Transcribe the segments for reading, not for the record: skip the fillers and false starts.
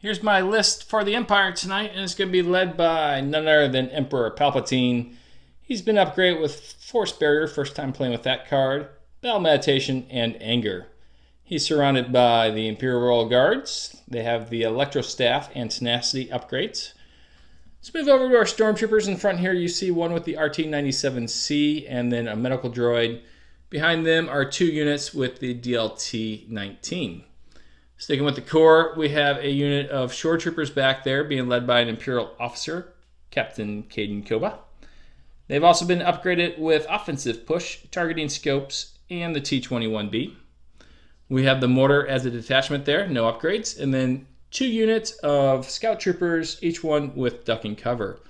Here's my list for the Empire tonight, and it's going to be led by none other than Emperor Palpatine. He's been upgraded with Force Barrier, first time playing with that card, Battle Meditation, and Anger. He's surrounded by the Imperial Royal Guards. They have the Electro Staff and Tenacity upgrades. Let's move over to our Stormtroopers. In front here, you see one with the RT-97C and then a medical droid. Behind them are two units with the DLT-19. Sticking with the core, we have a unit of shore troopers back there being led by an Imperial officer, Captain Cassian Andor. They've also been upgraded with offensive push, targeting scopes, and the T-21B. We have the mortar as a detachment there, no upgrades, and then two units of scout troopers, each one with ducking cover.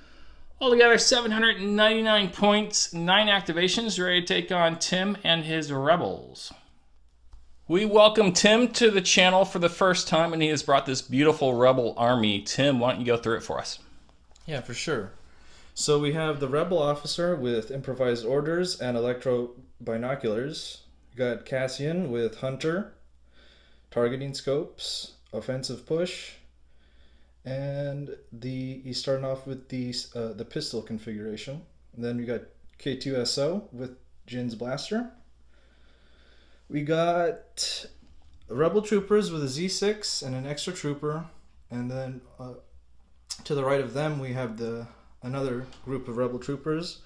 Altogether, 799 points, 9 activations, ready to take on Tim and his rebels. We welcome Tim to the channel for the first time, and he has brought this beautiful rebel army. Tim, why don't you go through it for us? Yeah, for sure. So we have the rebel officer with improvised orders and electro binoculars. We got Cassian with hunter, targeting scopes, offensive push, and he's starting off with the pistol configuration. And then we got K2SO with Jin's blaster. We got rebel troopers with a Z6 and an extra trooper, and then to the right of them we have another group of rebel troopers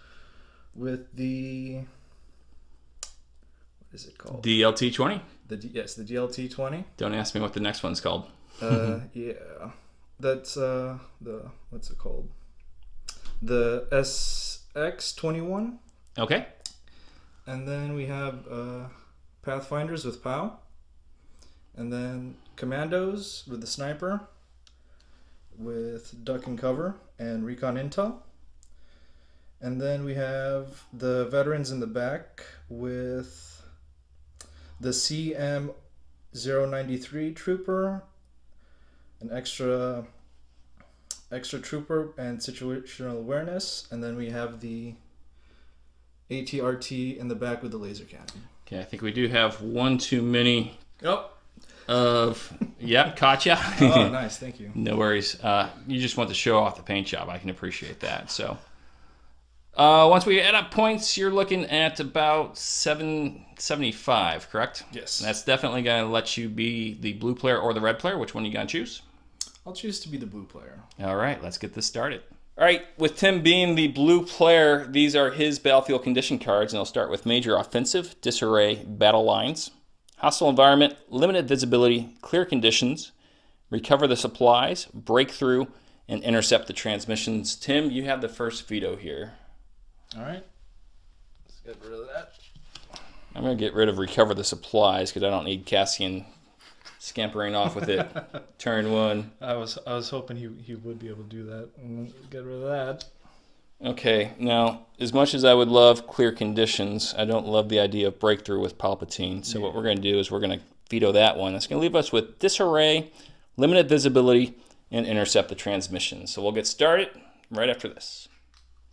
with the, what is it called? DLT-20? Yes, the DLT-20. Don't ask me what the next one's called. Yeah, that's what's it called? The SX-21. Okay. And then we have Pathfinders with POW, and then Commandos with the Sniper, with Duck and Cover and Recon Intel. And then we have the Veterans in the back with the CM-093 Trooper, an extra Trooper and Situational Awareness, and then we have the ATRT in the back with the laser cannon. Okay, I think we do have one too many Oh. Yep, caught ya. Oh, nice, thank you. No worries. You just want to show off the paint job. I can appreciate that. So, once we add up points, you're looking at about 775, correct? Yes. And that's definitely going to let you be the blue player or the red player. Which one you going to choose? I'll choose to be the blue player. All right, let's get this started. All right, with Tim being the blue player, these are his battlefield condition cards, and I'll start with Major Offensive, Disarray, Battle Lines, Hostile Environment, Limited Visibility, Clear Conditions, Recover the Supplies, Breakthrough, and Intercept the Transmissions. Tim, you have the first veto here. All right. Let's get rid of that. I'm going to get rid of Recover the Supplies because I don't need Cassian scampering off with it. Turn one. I was hoping he would be able to do that. Get rid of that. Okay, now, as much as I would love Clear Conditions, I don't love the idea of Breakthrough with Palpatine. So what we're going to do is we're going to veto that one. That's going to leave us with Disarray, Limited Visibility, and Intercept the Transmission. So we'll get started right after this.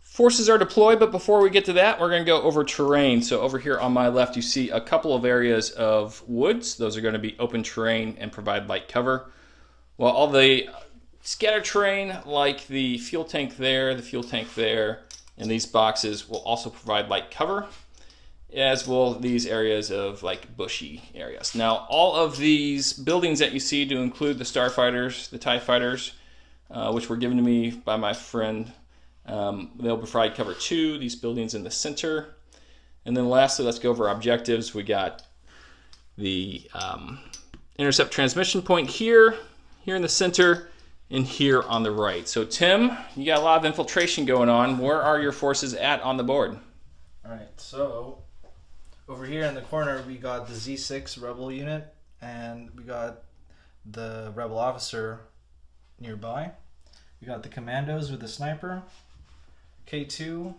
Forces are deployed, but before we get to that, we're going to go over terrain. So over here on my left, you see a couple of areas of woods. Those are going to be open terrain and provide light cover. While all the scattered terrain, like the fuel tank there, and these boxes will also provide light cover, as will these areas of like bushy areas. Now, all of these buildings that you see, to include the starfighters, the TIE fighters, which were given to me by my friend, they'll provide cover too. These buildings in the center. And then lastly, let's go over objectives. We got the intercept transmission point here in the center, and here on the right. So Tim, you got a lot of infiltration going on. Where are your forces at on the board? All right, so over here in the corner we got the Z6 Rebel unit, and we got the Rebel officer nearby. We got the Commandos with the Sniper, K2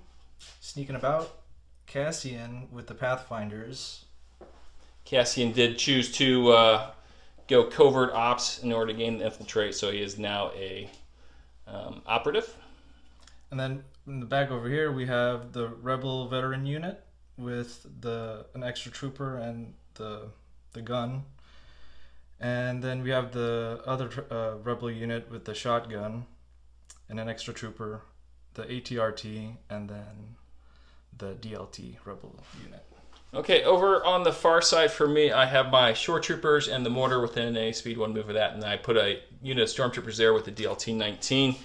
sneaking about, Cassian with the Pathfinders. Cassian did choose to go covert ops in order to gain the infiltrate, so he is now a operative. And then in the back over here we have the Rebel veteran unit with an extra trooper and the gun. And then we have the other rebel unit with the shotgun and an extra trooper, the ATRT, and then the DLT rebel unit. Okay, over on the far side for me, I have my shore troopers and the mortar within a speed 1 move of that, and I put a unit of stormtroopers there with the DLT-19.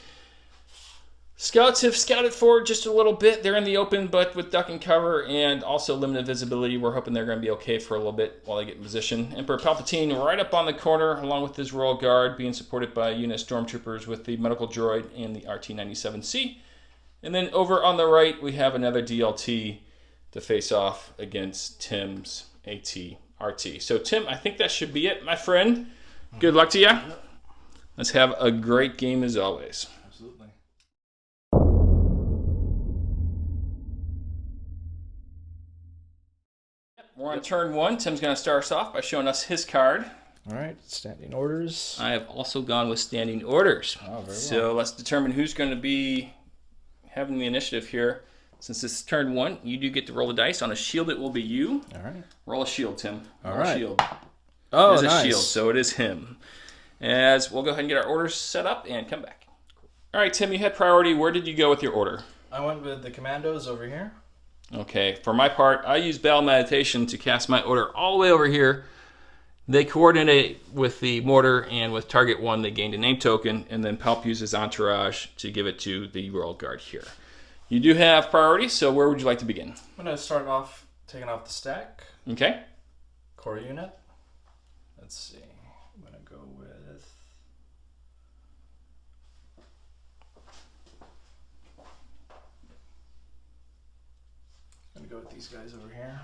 Scouts have scouted forward just a little bit. They're in the open, but with duck and cover and also limited visibility, we're hoping they're going to be okay for a little bit while they get in position. Emperor Palpatine right up on the corner, along with his Royal Guard, being supported by a unit of stormtroopers with the medical droid and the RT-97C. And then over on the right, we have another DLT to face off against Tim's AT-RT. So, Tim, I think that should be it, my friend. Good luck to you. Let's have a great game as always. Absolutely. We're on turn 1. Tim's going to start us off by showing us his card. All right, standing orders. I have also gone with standing orders. Oh, very well. So let's determine who's going to be having the initiative here. Since this is turn 1, you do get to roll the dice. On a shield, it will be you. All right. Roll a shield, Tim. All roll right. A shield. Oh, It is nice. a shield, so it is him. As we'll go ahead and get our orders set up and come back. All right, Tim, you had priority. Where did you go with your order? I went with the commandos over here. Okay, for my part, I use Battle Meditation to cast my order all the way over here. They coordinate with the mortar, and with target 1, they gained a name token, and then Palp uses Entourage to give it to the Royal Guard here. You do have priority, so where would you like to begin? I'm going to start off taking off the stack. Okay. Core unit. Let's see. I'm going to go with... I'm going to go with these guys over here.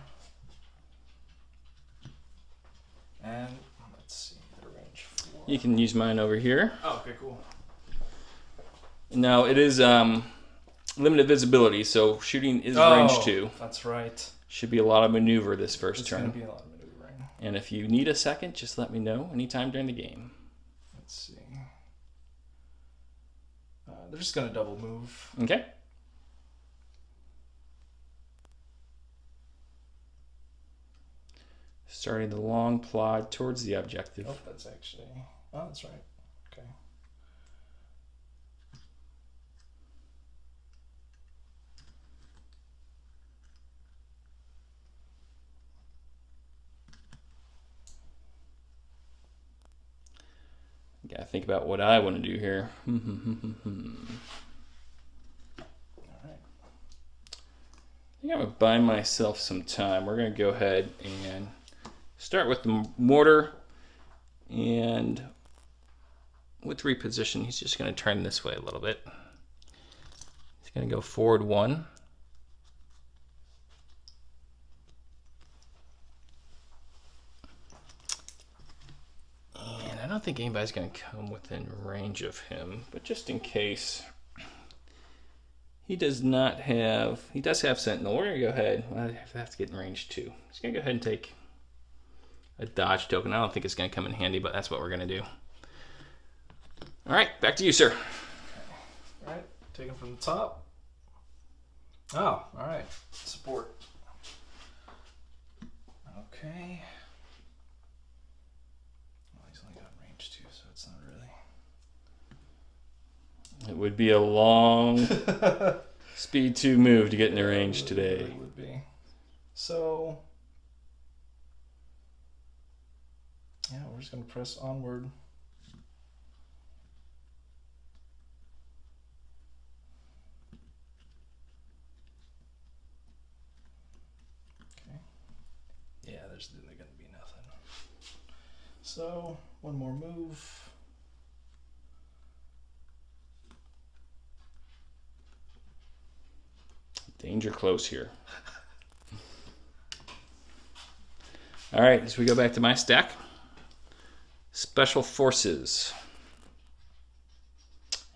And let's see, the range 4. You can use mine over here. Oh, okay, cool. Now, it is limited visibility, so shooting is range 2. That's right. Should be a lot of maneuver this first It's turn. going to be a lot of maneuvering. And if you need a second, just let me know anytime during the game. Let's see. They're just going to double move. Okay. Starting the long plod towards the objective. Oh, that's actually... Oh, that's right. Okay. Gotta think about what I want to do here. All right. I think I'm going to buy myself some time. We're going to go ahead and start with the mortar. And with reposition, he's just going to turn this way a little bit. He's going to go forward 1. And I don't think anybody's going to come within range of him, but just in case... He does not have... He does have Sentinel. We're going to go ahead. I have to get in range 2. He's going to go ahead and take a dodge token. I don't think it's going to come in handy, but that's what we're going to do. All right, back to you, sir. All right, taking from the top. Oh, all right. Support. Okay. Well, he's only got range 2, so it's not really... It would be a long speed 2 move to get in the range today. It would be. So, yeah, we're just going to press onward. Okay. Yeah, there's going to be nothing. So, one more move. Danger close here. All right, as we go back to my stack. Special Forces.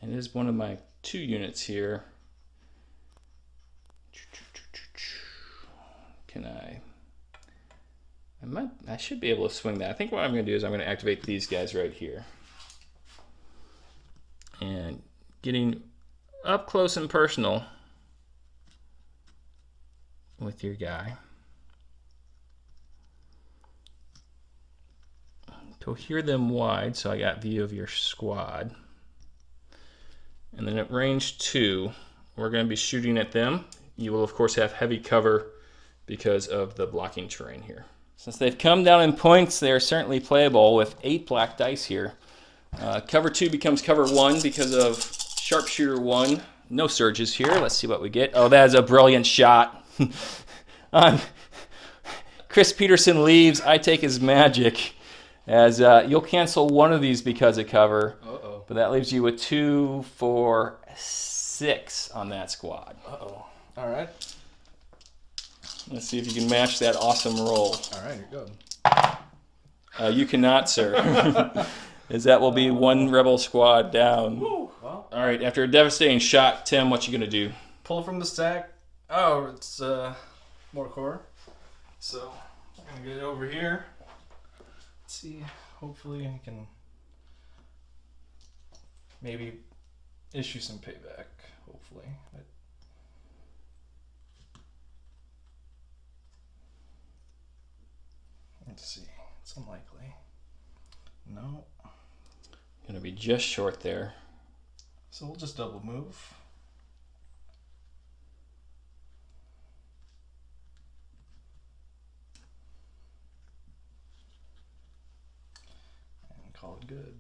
And it is one of my 2 units here. Can I should be able to swing that. I think what I'm going to do is I'm going to activate these guys right here. And getting up close and personal with your guy. cohere them wide so I got view of your squad. And then at range 2, we're going to be shooting at them. You will, of course, have heavy cover because of the blocking terrain here. Since they've come down in points, they are certainly playable with 8 black dice here. Cover 2 becomes cover 1 because of sharpshooter 1. No surges here. Let's see what we get. Oh, that is a brilliant shot. Chris Peterson leaves. I take his magic. As you'll cancel one of these because of cover. Uh-oh. But that leaves you with 2, 4, 6 on that squad. Uh-oh. All right. Let's see if you can match that awesome roll. All right, you're good. You cannot, sir. As that will be 1 rebel squad down. Woo. Well, All right, after a devastating shot, Tim, what you going to do? pull from the stack. Oh, it's more core. So I'm going to get it over here. Let's see. Hopefully I can maybe issue some payback. Hopefully. Let's see. It's unlikely. No. Going to be just short there. So we'll just double move. And call it good.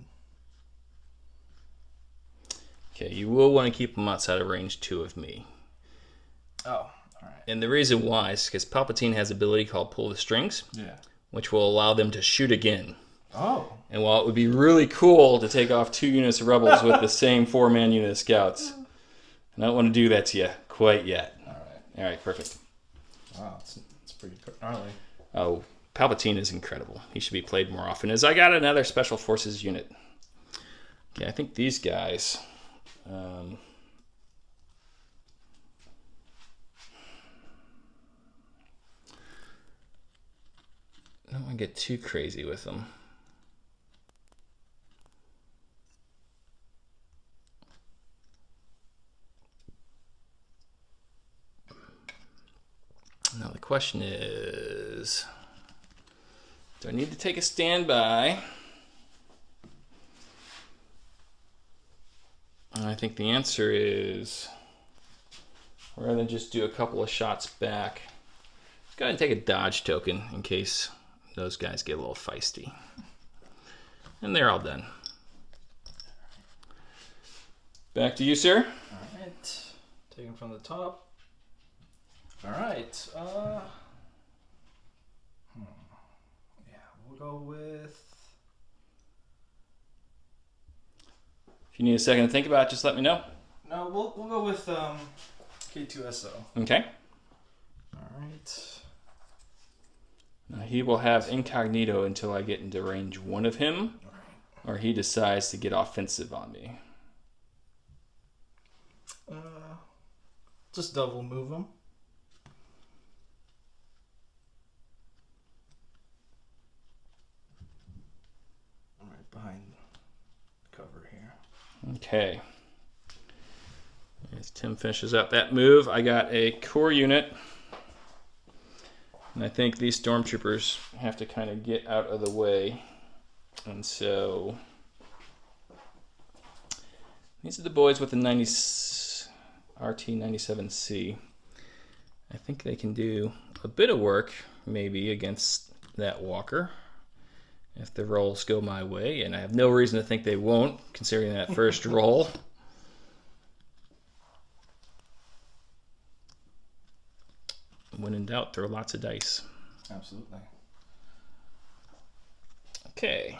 Okay, you will want to keep them outside of range 2 of me. Oh, all right. And the reason why is because Palpatine has an ability called Pull the Strings, Yeah. which will allow them to shoot again. Oh. And while it would be really cool to take off 2 units of rebels with the same 4-man unit of scouts, I don't want to do that to you quite yet. All right. All right, perfect. Wow, it's pretty gnarly. Oh, Palpatine is incredible. He should be played more often. As I got another Special Forces unit. Okay, I think these guys... I don't want to get too crazy with them. Now the question is, do I need to take a standby? And I think the answer is, rather than just do a couple of shots back, go ahead and take a dodge token in case those guys get a little feisty. And they're all done. Back to you, sir. All right. Taking from the top. All right. Yeah, we'll go with... If you need a second to think about it, just let me know. No, we'll go with K2SO. Okay. All right. Now he will have incognito until I get into range 1 of him, or he decides to get offensive on me. Just double move them. All right, behind cover here. Okay. As Tim finishes up that move, I got a core unit. And I think these stormtroopers have to kind of get out of the way. And so these are the boys with the RT-97C. I think they can do a bit of work maybe against that walker if the rolls go my way, and I have no reason to think they won't considering that first roll. When in doubt, throw lots of dice. Absolutely. Okay.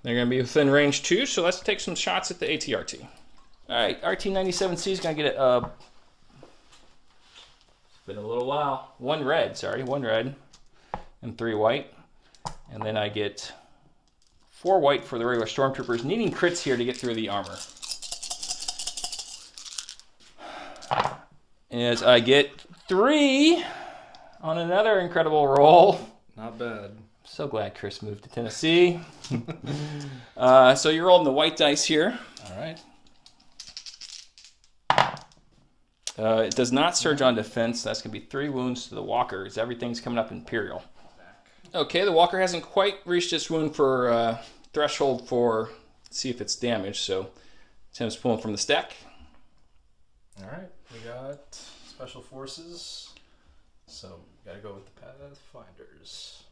They're going to be within range 2, so let's take some shots at the ATRT. All right, RT-97C is going to get it's been a little while. 1 red and 3 white. And then I get 4 white for the regular stormtroopers, needing crits here to get through the armor. As I get 3 on another incredible roll. Not bad. So glad Chris moved to Tennessee. So you're rolling the white dice here. All right. It does not surge on defense. That's going to be 3 wounds to the walkers. Everything's coming up Imperial. Okay, the walker hasn't quite reached its wound for threshold for see if it's damaged, so Tim's pulling from the stack. All right, we got special forces, so we gotta go with the Pathfinders.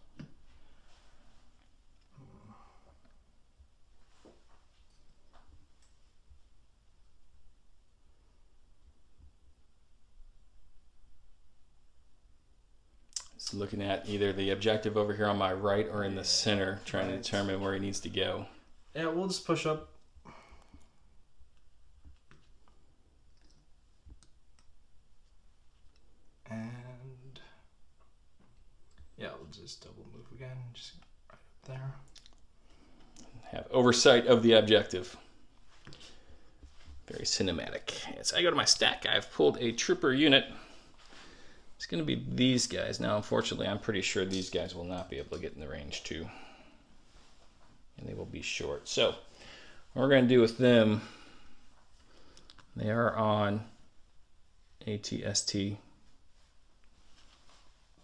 It's looking at either the objective over here on my right or in the center, trying to determine where he needs to go. Yeah, we'll just push up. And yeah, we'll just double move again, just right up there. Have oversight of the objective. Very cinematic. As I go to my stack, I've pulled a trooper unit. It's going to be these guys. Now, unfortunately, I'm pretty sure these guys will not be able to get in the range too. And they will be short. So, what we're going to do with them, they are on ATST,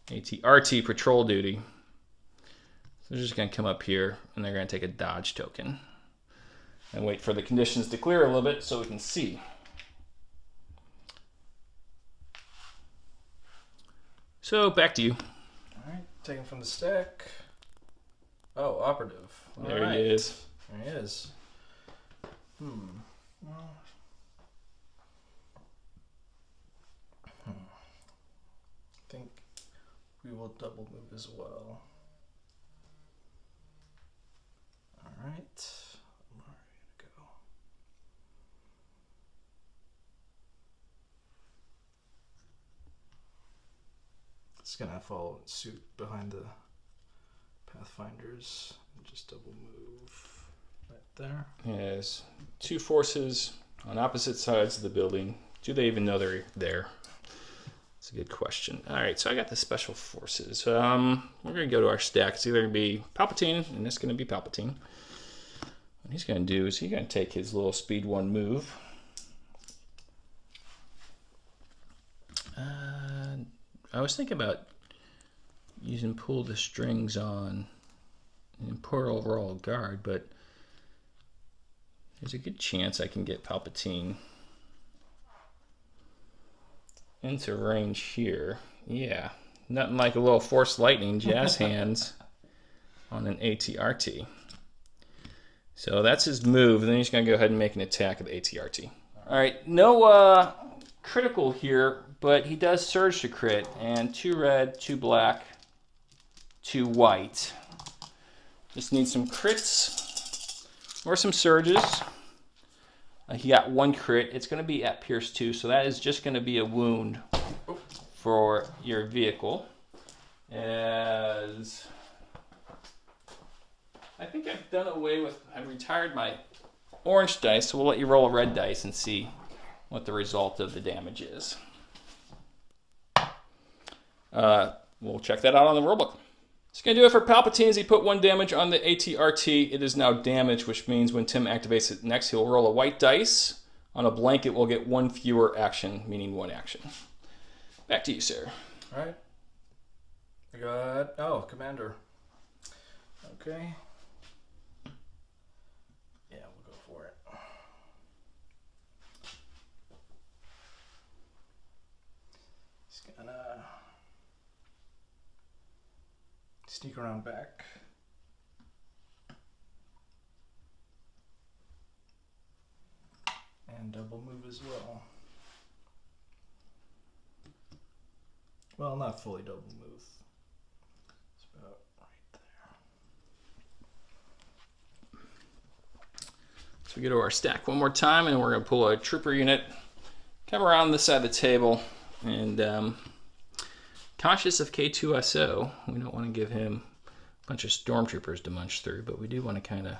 ATRT patrol duty. So they're just going to come up here and they're going to take a dodge token. And wait for the conditions to clear a little bit so we can see. So back to you. All right, taken from the stack. Oh, operative. There he is. There he is. Well, I think we will double move as well. All right. Where are we gonna go? It's gonna follow suit behind the Pathfinders and just double move right there. Yes, two forces on opposite sides of the building. Do they even know they're there? That's a good question. All right, so I got the special forces. We're gonna go to our stack. It's either gonna be Palpatine, and it's gonna be Palpatine. What he's gonna do is he's gonna take his little speed 1 move. I was thinking about using pull the strings on an Imperial Royal Guard, but there's a good chance I can get Palpatine into range here. Yeah, nothing like a little Force Lightning jazz hands on an ATRT. So that's his move, and then he's going to go ahead and make an attack with ATRT. All right, no critical here, but he does surge to crit, and 2 red, 2 black, 2 white. Just need some crits or some surges. He got 1 crit. It's going to be at Pierce 2, so that is just going to be a wound for your vehicle. As I think I've done away with, I've retired my orange dice, so we'll let you roll a red dice and see what the result of the damage is. We'll check that out on the rulebook. It's going to do it for Palpatine as he put 1 damage on the ATRT. It is now damaged, which means when Tim activates it next, he'll roll a white dice. On a blanket, we'll get 1 fewer action, meaning 1 action. Back to you, sir. All right. We got, Commander. Okay. Yeah, we'll go for it. He's gonna sneak around back. And double move as well. Well, not fully double move. It's about right there. So we go to our stack one more time, and we're going to pull a trooper unit, come around this side of the table, and conscious of K2SO, we don't want to give him a bunch of stormtroopers to munch through, but we do want to kind of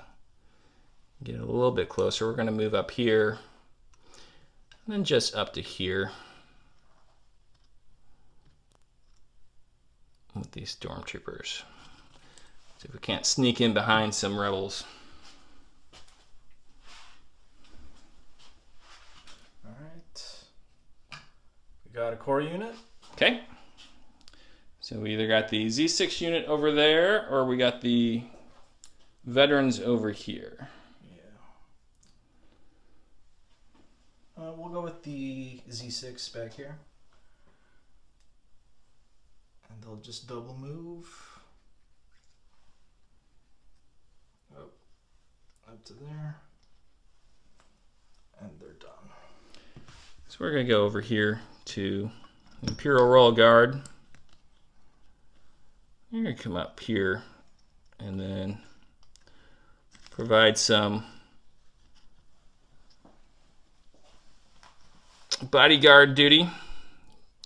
get a little bit closer. We're going to move up here, and then just up to here with these stormtroopers. See if we can't sneak in behind some rebels. All right. We got a core unit. Okay. So we either got the Z6 unit over there, or we got the veterans over here. Yeah. We'll go with the Z6 back here. And they'll just double move. Up to there. And they're done. So we're going to go over here to Imperial Royal Guard. You're going to come up here and then provide some bodyguard duty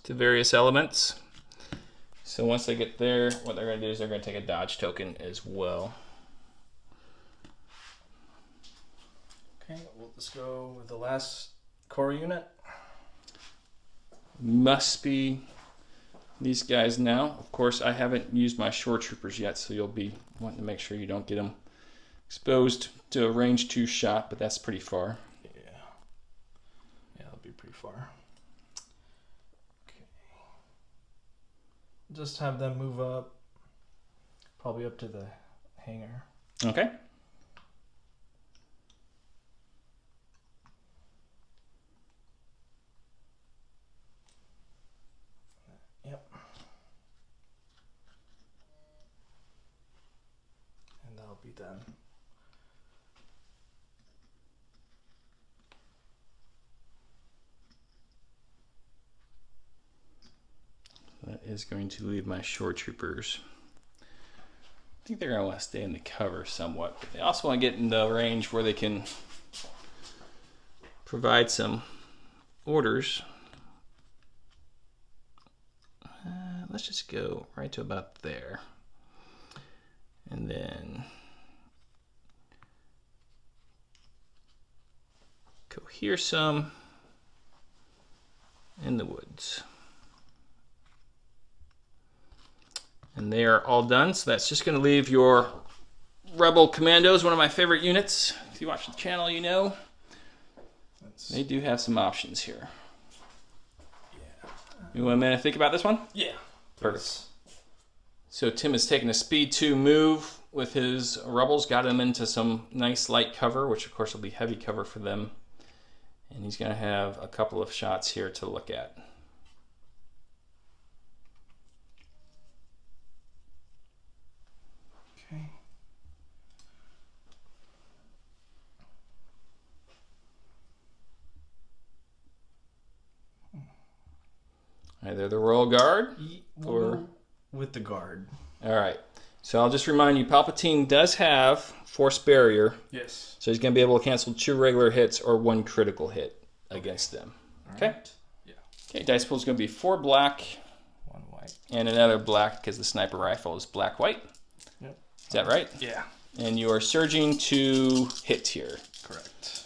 to various elements. So once they get there, what they're going to do is they're going to take a dodge token as well. Okay, we'll just go with the last core unit. Must be these guys now. Of course, I haven't used my shore troopers yet, so you'll be wanting to make sure you don't get them exposed to a range 2 shot, but that's pretty far. Yeah, that'll be pretty far. Okay. Just have them move up, probably up to the hangar. Okay. Yep. And that'll be done. That is going to leave my shore troopers. I think they're going to want to stay in the cover somewhat, but they also want to get in the range where they can provide some orders. Let's just go right to about there. And then go here some in the woods. And they are all done, so that's just going to leave your Rebel Commandos, one of my favorite units. If you watch the channel, you know. They do have some options here. Yeah. You want a minute to think about this one? Yeah. Perfect. So Tim has taken a speed 2 move with his rebels, got him into some nice light cover, which of course will be heavy cover for them. And he's going to have a couple of shots here to look at. Okay. Either the Royal Guard or with the Guard. All right. So I'll just remind you, Palpatine does have Force Barrier. Yes. So he's going to be able to cancel 2 regular hits or 1 critical hit against them. Okay? Right. Yeah. Okay, dice pool is going to be 4 black 1 white. and another black because the sniper rifle is black-white. Yep. Is that right? Yeah. And you are surging to hit here. Correct.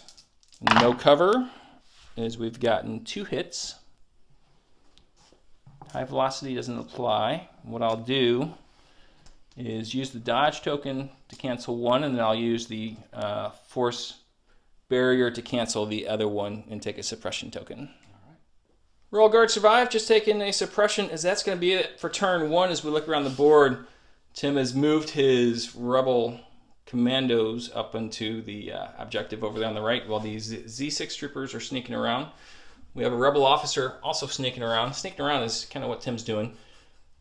No cover, as we've gotten 2 hits. High velocity doesn't apply. What I'll do is use the dodge token to cancel 1, and then I'll use the force barrier to cancel the other one and take a suppression token. All right. Royal Guard survived, just taking a suppression, as that's going to be it for turn 1. As we look around the board, Tim has moved his Rebel Commandos up into the objective over there on the right, while these Z6 troopers are sneaking around. We have a Rebel officer also sneaking around. Sneaking around is kind of what Tim's doing.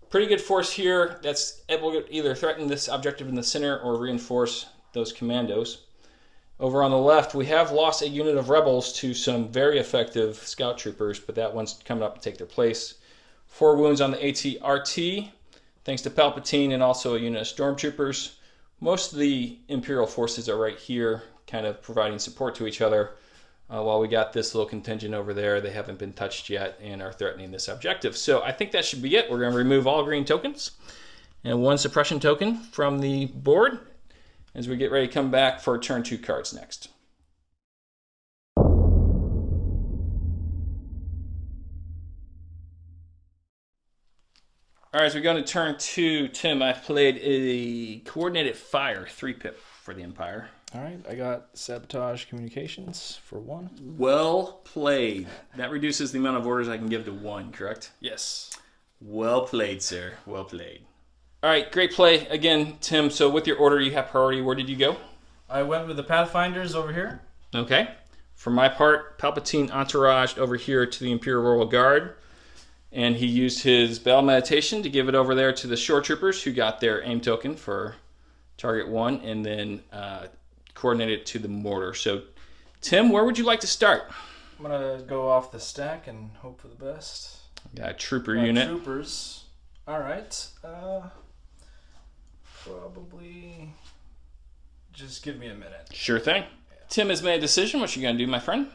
Pretty good force here that's able to either threaten this objective in the center or reinforce those commandos. Over on the left, we have lost a unit of rebels to some very effective scout troopers, but that one's coming up to take their place. 4 wounds on the AT-RT, thanks to Palpatine, and also a unit of stormtroopers. Most of the Imperial forces are right here, kind of providing support to each other. While we got this little contingent over there, they haven't been touched yet and are threatening this objective. So I think that should be it. We're going to remove all green tokens and 1 suppression token from the board as we get ready to come back for turn 2 cards next. All right, as we go into turn 2, Tim, I've played a coordinated fire 3-pip for the Empire. All right, I got sabotage communications for 1. Well played. That reduces the amount of orders I can give to 1, correct? Yes. Well played, sir. Well played. All right, great play again, Tim. So with your order, you have priority. Where did you go? I went with the Pathfinders over here. Okay. For my part, Palpatine entouraged over here to the Imperial Royal Guard, and he used his Battle Meditation to give it over there to the Shore Troopers, who got their aim token for target 1, and then coordinated it to the mortar. So, Tim, where would you like to start? I'm going to go off the stack and hope for the best. Got a trooper unit. Troopers. All right. Probably just give me a minute. Sure thing. Tim has made a decision. What you gonna do, my friend?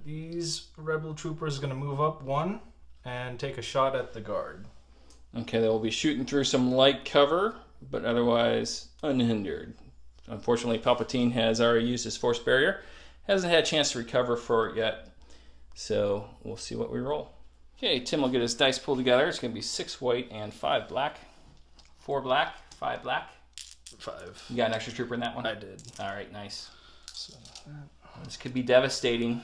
These rebel troopers are gonna move up 1 and take a shot at the guard. Okay, they will be shooting through some light cover, but otherwise unhindered. Unfortunately, Palpatine has already used his force barrier. Hasn't had a chance to recover for it yet. So we'll see what we roll. Okay, Tim will get his dice pulled together. It's gonna be 6 white and 5 black. 4 black, 5 black. 5. You got an extra trooper in that one? I did. All right, nice. So, This could be devastating.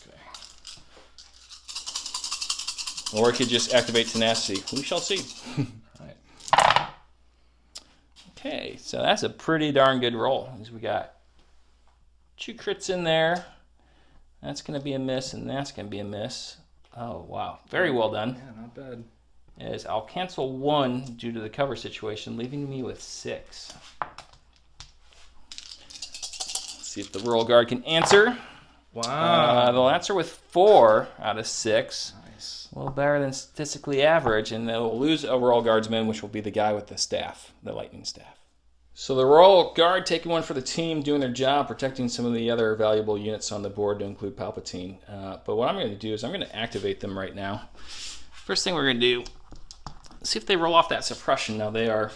okay. Or it could just activate tenacity. We shall see. All right. Okay, so that's a pretty darn good roll. We got 2 crits in there. That's going to be a miss, and that's going to be a miss. Oh, wow. Very well done. Yeah, not bad. As I'll cancel 1 due to the cover situation, leaving me with 6. Let's see if the Royal Guard can answer. Wow. They'll answer with 4 out of 6. Nice. A little better than statistically average, and they'll lose a Royal Guardsman, which will be the guy with the staff, the lightning staff. So the Royal Guard taking 1 for the team, doing their job, protecting some of the other valuable units on the board, to include Palpatine. But what I'm going to do is I'm going to activate them right now. First thing we're going to do, see if they roll off that suppression. Now they are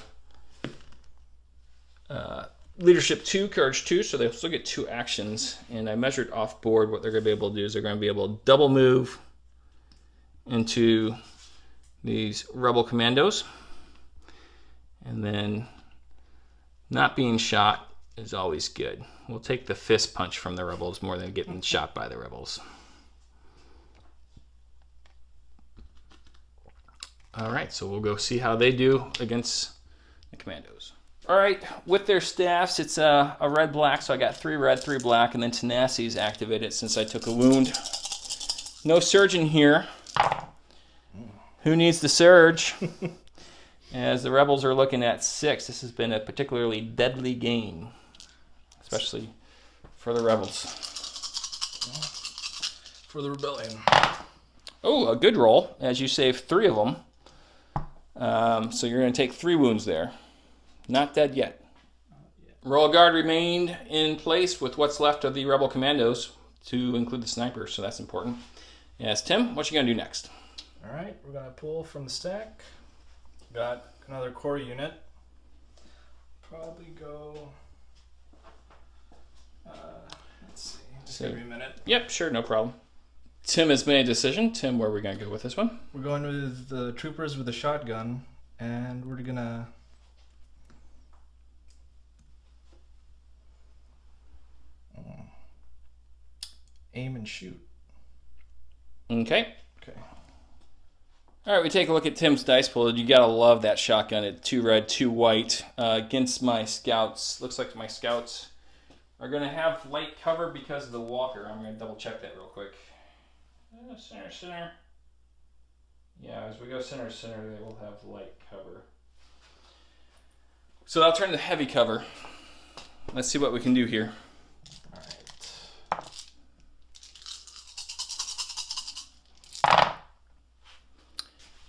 leadership 2, courage 2, so they'll still get 2 actions. And I measured off board what they're going to be able to do is they're going to be able to double move into these rebel commandos, and then not being shot is always good. We'll take the fist punch from the rebels more than getting shot by the rebels. All right, so we'll go see how they do against the commandos. All right, with their staffs, it's a red-black, so I got 3 red, 3 black, and then tenacity is activated since I took a wound. No surgeon here. Who needs the surge? As the rebels are looking at 6, this has been a particularly deadly game, especially for the rebels. For the rebellion. Oh, a good roll, as you save 3 of them. So you're going to take 3 wounds there. Not dead yet. Royal Guard remained in place with what's left of the rebel commandos, to include the sniper, so that's important. Yes, Tim, what you going to do next? All right, we're going to pull from the stack. Got another core unit. Probably go... let's see. Just give me a minute. Yep, sure, no problem. Tim has made a decision. Tim, where are we going to go with this one? We're going with the troopers with the shotgun, and we're going to... aim and shoot. Okay. Okay. All right, we take a look at Tim's dice pool. You gotta love that shotgun at 2 red, 2 white. Against my scouts, looks like my scouts are gonna have light cover because of the walker. I'm gonna double check that real quick. Center. Yeah, as we go center, they will have light cover. So I'll turn to heavy cover. Let's see what we can do here. All right.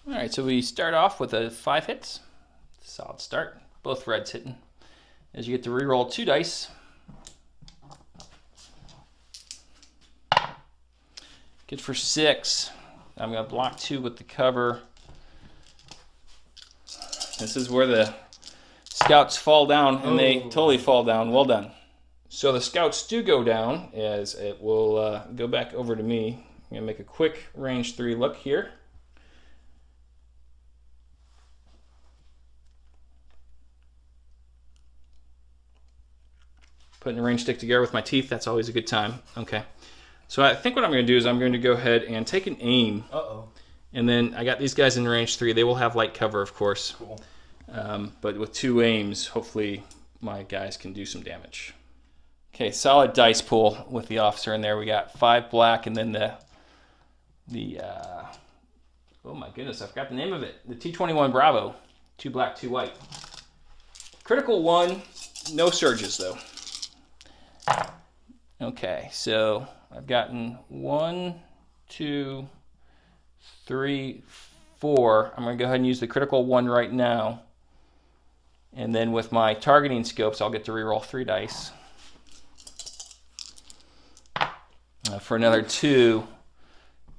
All right, so we start off with a 5 hits. Solid start. Both reds hitting. As you get to re-roll 2 dice. Good for 6. I'm going to block 2 with the cover. This is where the scouts fall down, and they totally fall down. Well done. So the scouts do go down, as it will go back over to me. I'm going to make a quick range 3 look here. Putting a range stick together with my teeth, that's always a good time. Okay. So I think what I'm going to do is I'm going to go ahead and take an aim. Uh-oh. And then I got these guys in range 3. They will have light cover, of course. Cool. But with 2 aims, hopefully my guys can do some damage. Okay, solid dice pool with the officer in there. We got 5 black and then the oh my goodness, I forgot the name of it. The T-21 Bravo. 2 black, 2 white. Critical 1, no surges though. Okay, so I've gotten 1, 2, 3, 4. I'm going to go ahead and use the critical 1 right now. And then with my targeting scopes, I'll get to reroll 3 dice. For another 2.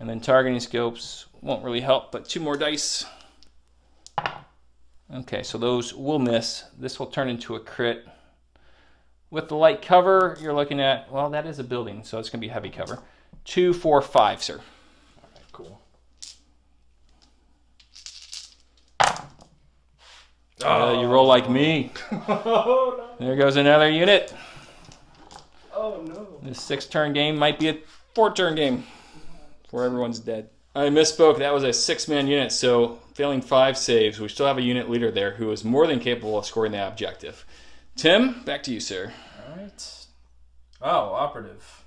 And then targeting scopes won't really help, but 2 more dice. Okay, so those will miss. This will turn into a crit. With the light cover, you're looking at, well, that is a building, so it's going to be heavy cover. 2, 4, 5, sir. All right, cool. You roll like me. Oh, no. There goes another unit. Oh, no. This 6-turn game might be a 4-turn game before everyone's dead. I misspoke. That was a 6-man unit, so failing 5 saves, we still have a unit leader there who is more than capable of scoring that objective. Tim, back to you, sir. All right. Oh, operative.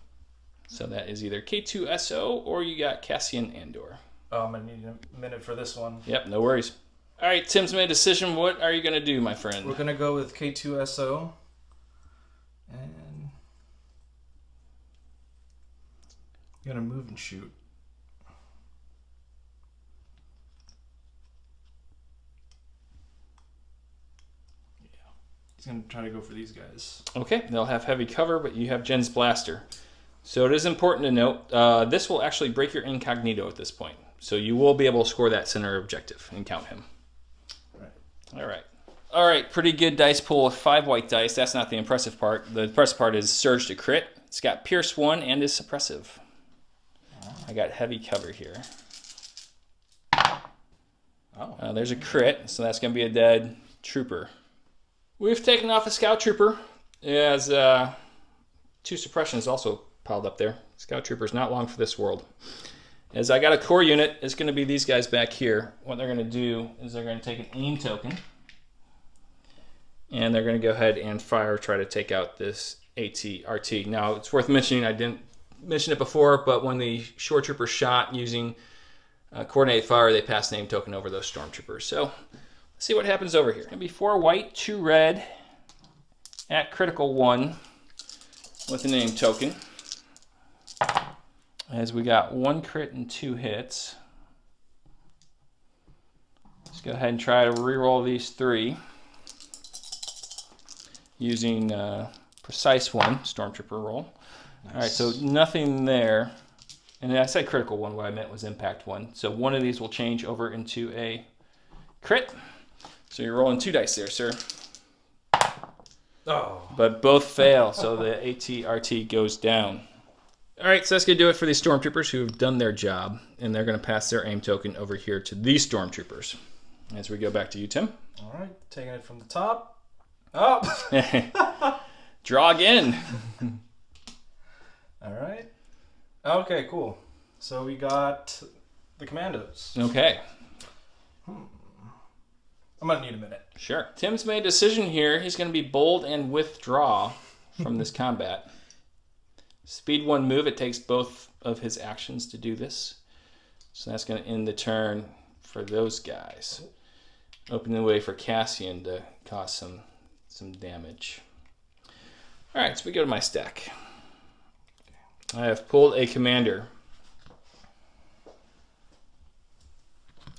So that is either K2SO or you got Cassian Andor. Oh, I'm going to need a minute for this one. Yep, no worries. All right, Tim's made a decision. What are you going to do, my friend? We're going to go with K2SO. And I'm going to move and shoot. He's going to try to go for these guys. Okay, they'll have heavy cover, but you have Jen's blaster. So it is important to note, this will actually break your incognito at this point. So you will be able to score that center objective and count him. All right. All right, pretty good dice pool with 5 white dice. That's not the impressive part. The impressive part is surge to crit. It's got pierce 1 and is suppressive. I got heavy cover here. Oh. There's a crit, so that's going to be a dead trooper. We've taken off a scout trooper. It has 2 suppressions also piled up there. Scout trooper's not long for this world. As I got a core unit, it's going to be these guys back here. What they're going to do is they're going to take an aim token. And they're going to go ahead and fire, try to take out this AT-RT. Now, it's worth mentioning, I didn't mention it before, but when the shore trooper shot using coordinated fire, they passed the aim token over those stormtroopers. So, let's see what happens over here. It's going to be 4 white, 2 red at critical 1 with an aim token. As we got 1 crit and 2 hits. Let's go ahead and try to reroll these 3 using precise 1 stormtrooper roll. Nice. All right, so nothing there. And I said critical 1. What I meant was impact 1. So one of these will change over into a crit. So you're rolling 2 dice there, sir. Oh. But both fail, so the AT-RT goes down. All right, so that's going to do it for these stormtroopers who have done their job, and they're going to pass their aim token over here to these stormtroopers. As we go back to you, Tim. All right, taking it from the top. Oh! Draw again. All right. Okay, cool. So we got the commandos. Okay. I'm going to need a minute. Sure. Tim's made a decision here. He's going to be bold and withdraw from this combat. Speed 1 move, it takes both of his actions to do this. So that's going to end the turn for those guys. Opening the way for Cassian to cause some damage. All right, so we go to my stack. I have pulled a commander.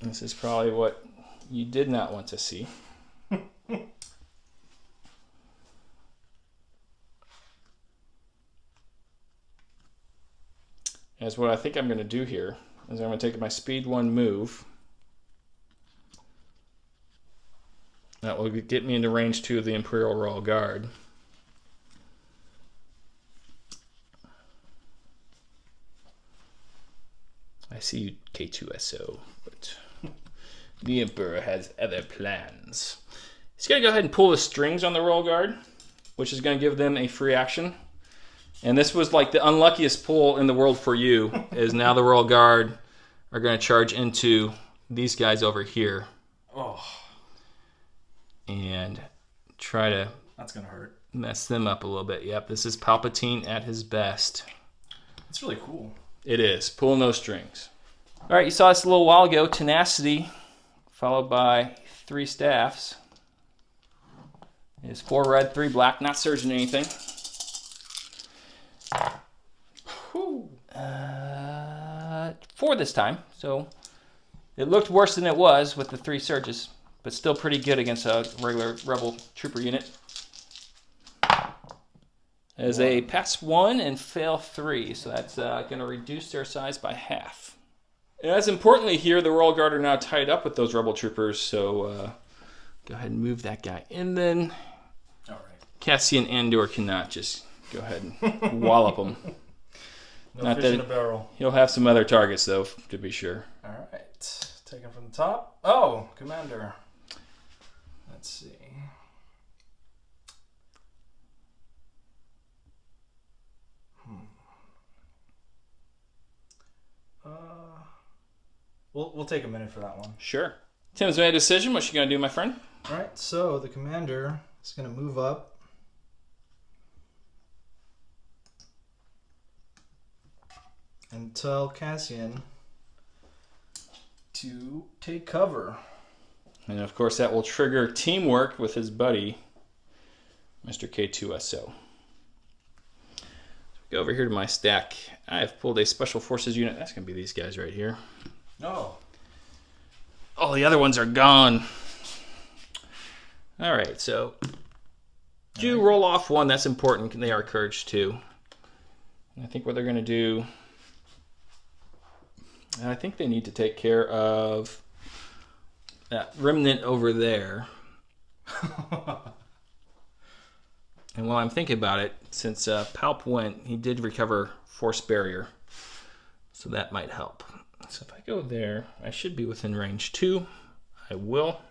This is probably what you did not want to see. As what I think I'm going to do here is I'm going to take my speed 1 move. That will get me into range 2 of the Imperial Royal Guard. I see you, K2SO, but the Emperor has other plans. He's going to go ahead and pull the strings on the Royal Guard, which is going to give them a free action. And this was like the unluckiest pull in the world for you, is now the Royal Guard are going to charge into these guys over here. Oh. And try to... That's going to hurt. Mess them up a little bit. Yep, this is Palpatine at his best. It's really cool. It is. Pulling those strings. All right, you saw this a little while ago. Tenacity, followed by 3 staffs. Is 4 red, 3 black. Not surging anything. 4 this time. So it looked worse than it was with the 3 surges, but still pretty good against a regular Rebel trooper unit. As a pass 1 and fail 3, so that's going to reduce their size by half. And as importantly here, the Royal Guard are now tied up with those Rebel troopers, so go ahead and move that guy. And then all right. Cassian Andor cannot just go ahead and wallop him. No Not fish that in a barrel. He'll have some other targets, though, to be sure. All right. Take him from the top. Oh, Commander. Let's see. We'll take a minute for that one. Sure. Tim's made a decision. What's she going to do, my friend? All right, so the commander is going to move up. And tell Cassian to take cover. And, of course, that will trigger teamwork with his buddy, Mr. K2SO. Go over here to my stack. I have pulled a Special Forces unit. That's going to be these guys right here. No. Oh, the other ones are gone. All right, so do roll off 1. That's important. They are courage 2. And I think what they're going to do, I think they need to take care of that remnant over there. And while I'm thinking about it, since Palp went, he did recover force barrier. So that might help. So if I go there, I should be within range 2. I will.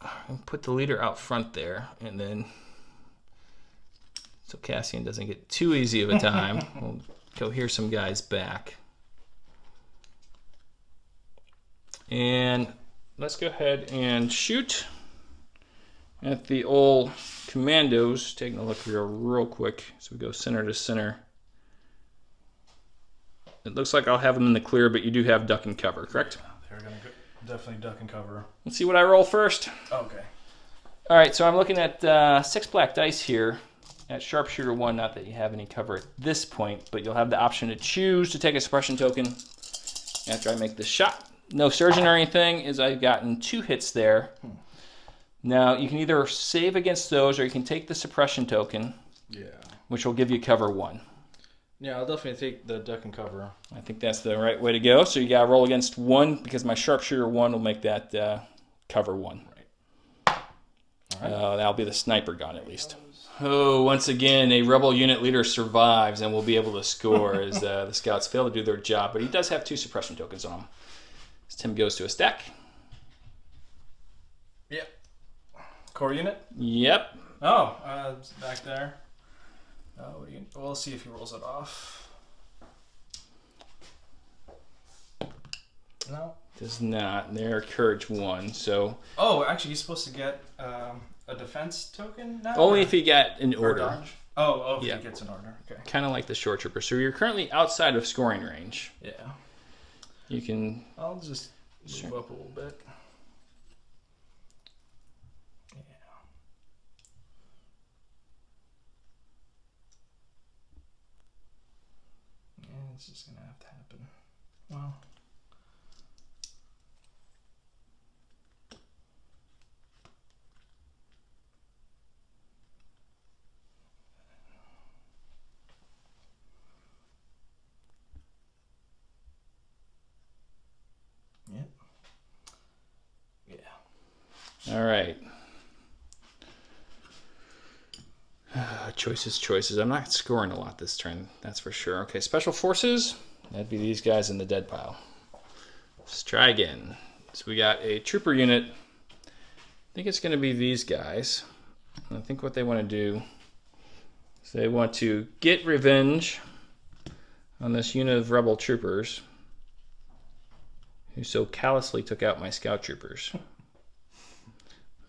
I'll put the leader out front there, and then so Cassian doesn't get too easy of a time, we'll cohere some guys back. And let's go ahead and shoot at the old commandos. Taking a look here real quick. So we go center to center. It looks like I'll have them in the clear, but you do have duck and cover, correct? Yeah, they're going to definitely duck and cover. Let's see what I roll first. Okay. All right, so I'm looking at 6 black dice here at Sharpshooter 1. Not that you have any cover at this point, but you'll have the option to choose to take a suppression token after I make this shot. No surgeon or anything, as I've gotten 2 hits there. Now, you can either save against those, or you can take the suppression token, which will give you cover 1. Yeah, I'll definitely take the duck and cover. I think that's the right way to go. So you got to roll against 1, because my Sharpshooter 1 will make that cover 1. Right. All right. That'll be the sniper gun, at least. Oh, once again, a Rebel unit leader survives and will be able to score as the scouts fail to do their job. But he does have 2 suppression tokens on him. As Tim goes to a stack. Yep. Core unit? Yep. Oh, it's back there. We'll see if he rolls it off. No. Does not. They're courage 1, so... Oh, actually, he's supposed to get a defense token now? Only if he got an Or order. dodge? Oh, if Yeah. he gets an order. Okay. Kind of like the short trooper. So you're currently outside of scoring range. Yeah. You can... I'll just move Sure. up a little bit. Yeah. Yeah, it's just gonna have to happen. Well. Yep. Yeah. All right. Choices. I'm not scoring a lot this turn, that's for sure. Okay, special forces. That'd be these guys in the dead pile. Let's try again. So we got a trooper unit. I think it's going to be these guys. And I think what they want to do is they want to get revenge on this unit of rebel troopers who so callously took out my scout troopers.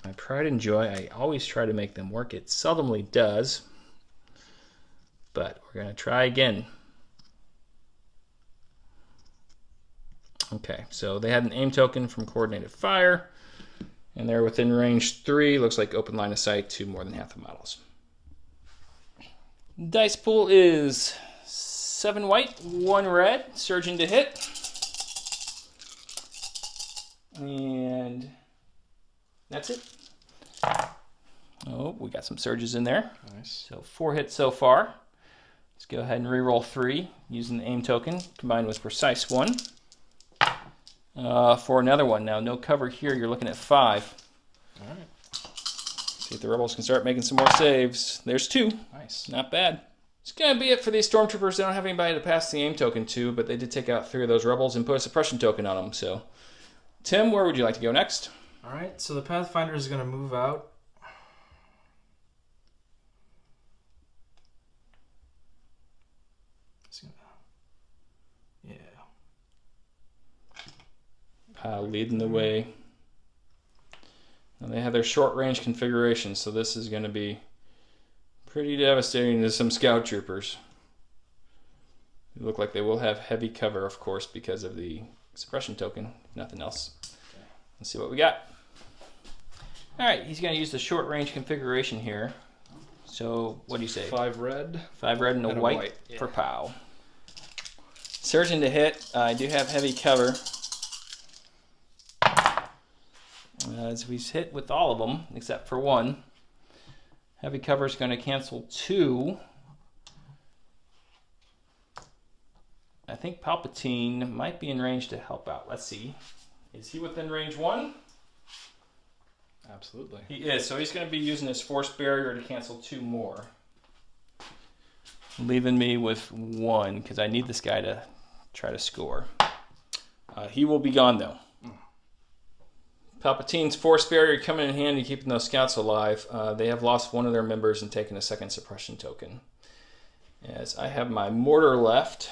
My pride and joy, I always try to make them work. It seldomly does, but we're going to try again. Okay, so they had an aim token from coordinated fire, and they're within range 3. Looks like open line of sight to more than half the models. Dice pool is 7 white, 1 red, surging to hit. And that's it. Oh, we got some surges in there. Nice. So 4 hits so far. Let's go ahead and re-roll 3 using the aim token combined with precise 1. For another one now, no cover here. You're looking at 5. All right. See if the rebels can start making some more saves. There's 2. Nice. Not bad. It's going to be it for these stormtroopers. They don't have anybody to pass the aim token to, but they did take out 3 of those rebels and put a suppression token on them. So, Tim, where would you like to go next? All right. So the Pathfinder is going to move out. Yeah. Leading the way. And they have their short range configuration, so this is going to be pretty devastating to some scout troopers. They look like they will have heavy cover, of course, because of the suppression token, if nothing else. Okay. Let's see what we got. All right, he's going to use the short range configuration here. So, what do you say? 5 red. 5 red and a white for POW. Surging to hit. I do have heavy cover. As we hit with all of them, except for 1. Heavy cover is going to cancel 2. I think Palpatine might be in range to help out. Let's see. Is he within range 1? Absolutely. He is, so he's going to be using his force barrier to cancel 2 more. Leaving me with 1, because I need this guy to try to score. He will be gone, though. Palpatine's force barrier coming in handy keeping those scouts alive. They have lost 1 of their members and taken a 2nd suppression token. As I have my mortar left,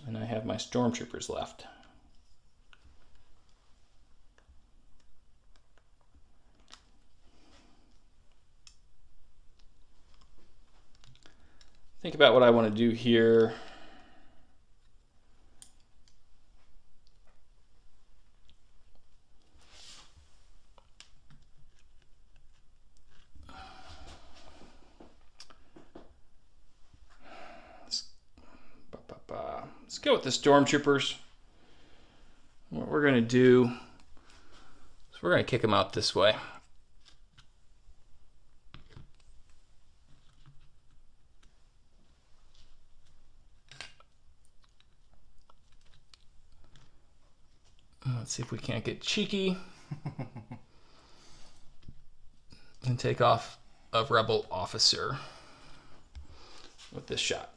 and I have my stormtroopers left. Think about what I want to do here. Let's go with the stormtroopers. What we're going to do is we're going to kick them out this way. Let's see if we can't get cheeky and take off a rebel officer with this shot.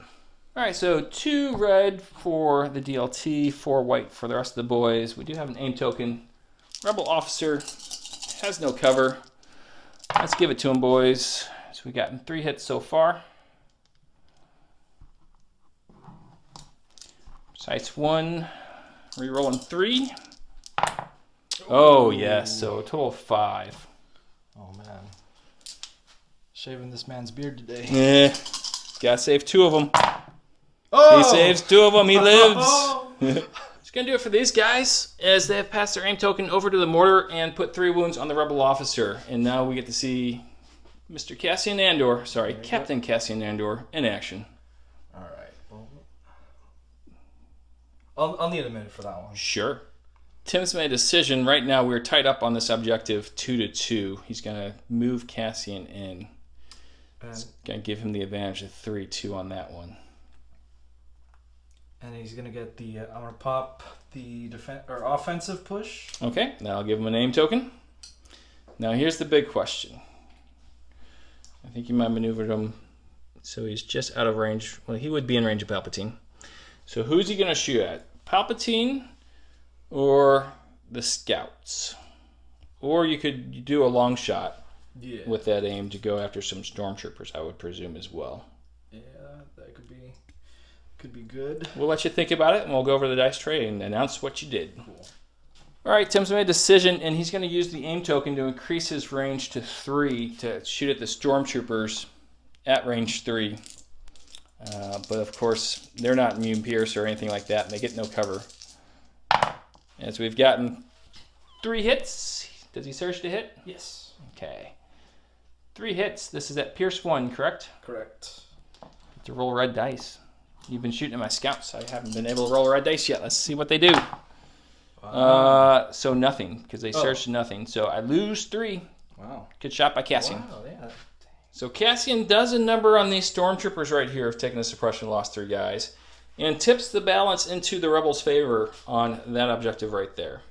All right, so 2 red for the DLT, 4 white for the rest of the boys. We do have an aim token. Rebel officer has no cover. Let's give it to him, boys. So we got 3 hits so far. Precise 1, re-rolling 3. Oh, yes, so a total of 5. Oh, man. Shaving this man's beard today. Yeah, gotta save 2 of them. Oh! He saves 2 of them, he lives. It's gonna do it for these guys, as they have passed their aim token over to the mortar and put 3 wounds on the rebel officer. And now we get to see Mr. Cassian Andor, sorry, Captain Cassian Andor in action. All right. Well, I'll need a minute for that one. Sure. Tim's made a decision. Right now we're tied up on this objective 2-2. He's going to move Cassian in. It's going to give him the advantage of 3-2 on that one. And he's going to get the, I'm going to pop the offensive push. Okay, now I'll give him a name token. Now here's the big question. I think you might have maneuvered him so he's just out of range. Well, he would be in range of Palpatine. So who's he going to shoot at? Palpatine or the scouts? Or you could do a long shot with that aim to go after some stormtroopers, I would presume, as well. Yeah, Could be good. We'll let you think about it, and we'll go over the dice tray and announce what you did. Cool. All right, Tim's made a decision, and he's going to use the aim token to increase his range to 3 to shoot at the stormtroopers at range 3. But of course, they're not immune pierce or anything like that, and they get no cover. As we've gotten 3 hits. Does he surge to hit? Yes. Okay. 3 hits. This is at Pierce 1, correct? Correct. To roll red dice. You've been shooting at my scouts. I haven't been able to roll red dice yet. Let's see what they do. Wow. So nothing, because they surged to nothing. So I lose 3. Wow. Good shot by Cassian. Wow, yeah. So Cassian does a number on these stormtroopers right here of taking the suppression, lost 3 guys, and tips the balance into the rebels' favor on that objective right there.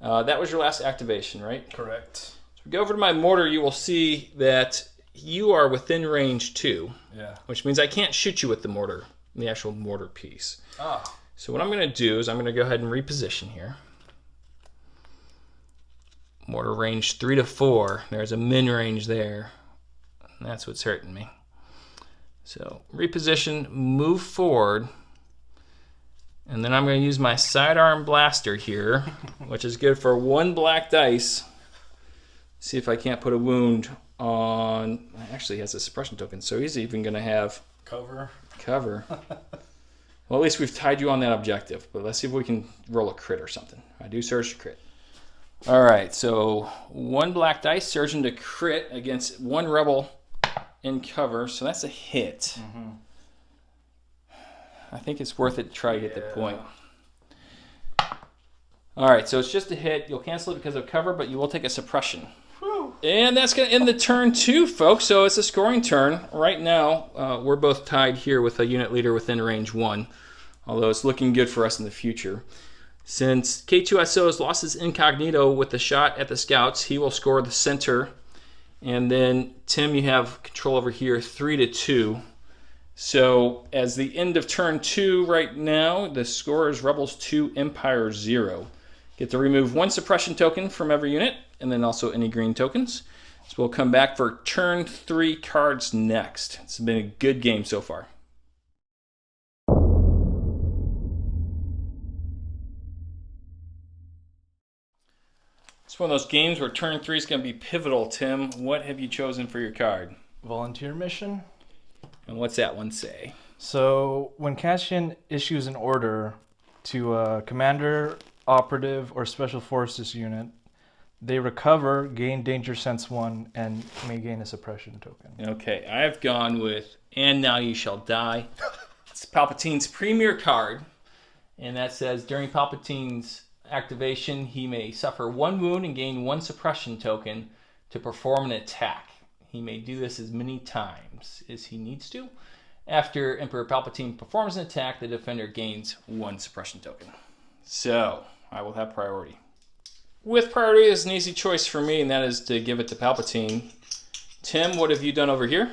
That was your last activation, right? Correct. So we go over to my mortar, you will see that you are within range 2, Yeah. which means I can't shoot you with the mortar, the actual mortar piece. Ah. So what I'm going to do is I'm going to go ahead and reposition here. Mortar range 3 to 4. There's a min range there. And that's what's hurting me. So reposition, move forward. And then I'm going to use my sidearm blaster here, which is good for 1 black dice. See if I can't put a wound on... Actually, he has a suppression token, so he's even going to have... Cover. Well, at least we've tied you on that objective, but let's see if we can roll a crit or something. I do surge to crit. All right, so 1 black dice, surging to crit against 1 rebel in cover, so that's a hit. Mm-hmm. I think it's worth it to try to get the point. All right, so it's just a hit. You'll cancel it because of cover, but you will take a suppression. Whew. And that's going to end the turn 2, folks. So it's a scoring turn. Right now, we're both tied here with a unit leader within range 1, although it's looking good for us in the future. Since K2SO has lost his incognito with the shot at the scouts, he will score the center. And then, Tim, you have control over here, 3 to 2. So as the end of turn 2 right now, the score is Rebels 2, Empire 0. Get to remove 1 suppression token from every unit, and then also any green tokens. So we'll come back for turn 3 cards next. It's been a good game so far. It's one of those games where turn 3 is going to be pivotal, Tim. What have you chosen for your card? Volunteer mission. And what's that one say? So when Cassian issues an order to a commander, operative, or special forces unit, they recover, gain danger sense 1, and may gain a suppression token. Okay, I've gone with And Now You Shall Die. It's Palpatine's premier card, and that says during Palpatine's activation, he may suffer 1 wound and gain 1 suppression token to perform an attack. He may do this as many times as he needs to. After Emperor Palpatine performs an attack, the defender gains 1 suppression token. So, I will have priority. With priority is an easy choice for me, and that is to give it to Palpatine. Tim, what have you done over here?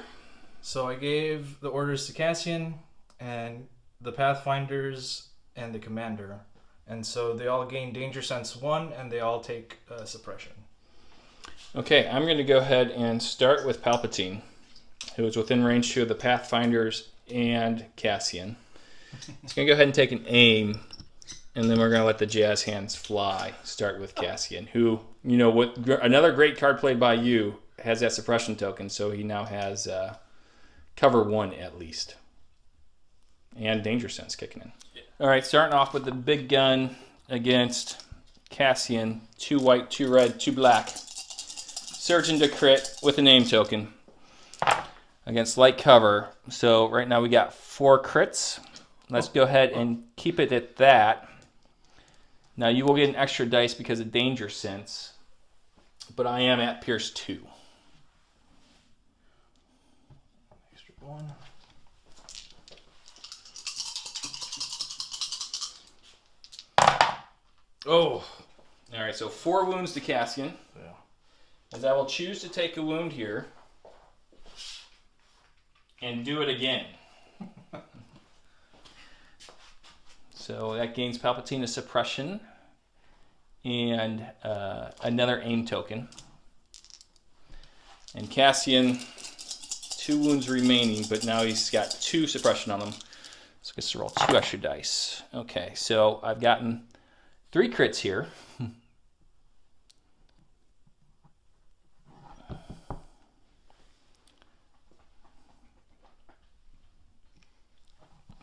So I gave the orders to Cassian and the Pathfinders and the commander. And so they all gain danger sense 1, and they all take suppression. Okay, I'm going to go ahead and start with Palpatine, who is within range 2 of the Pathfinders and Cassian. He's going to go ahead and take an aim, and then we're going to let the jazz hands fly. Start with Cassian, who, you know, what another great card played by you, has that suppression token, so he now has cover 1 at least. And danger sense kicking in. Yeah. All right, starting off with the big gun against Cassian. 2 white, 2 red, 2 black. Surgeon to crit with a name token against light cover. So right now we got 4 crits. Let's go ahead and keep it at that. Now you will get an extra dice because of danger sense, but I am at Pierce 2. Extra 1. Oh, all right. So 4 wounds to Cassian. Yeah. As I will choose to take a wound here and do it again. So that gains Palpatine a suppression and another aim token. And Cassian, 2 wounds remaining, but now he's got 2 suppression on him. So Let's roll 2 extra dice. Okay, so I've gotten 3 crits here.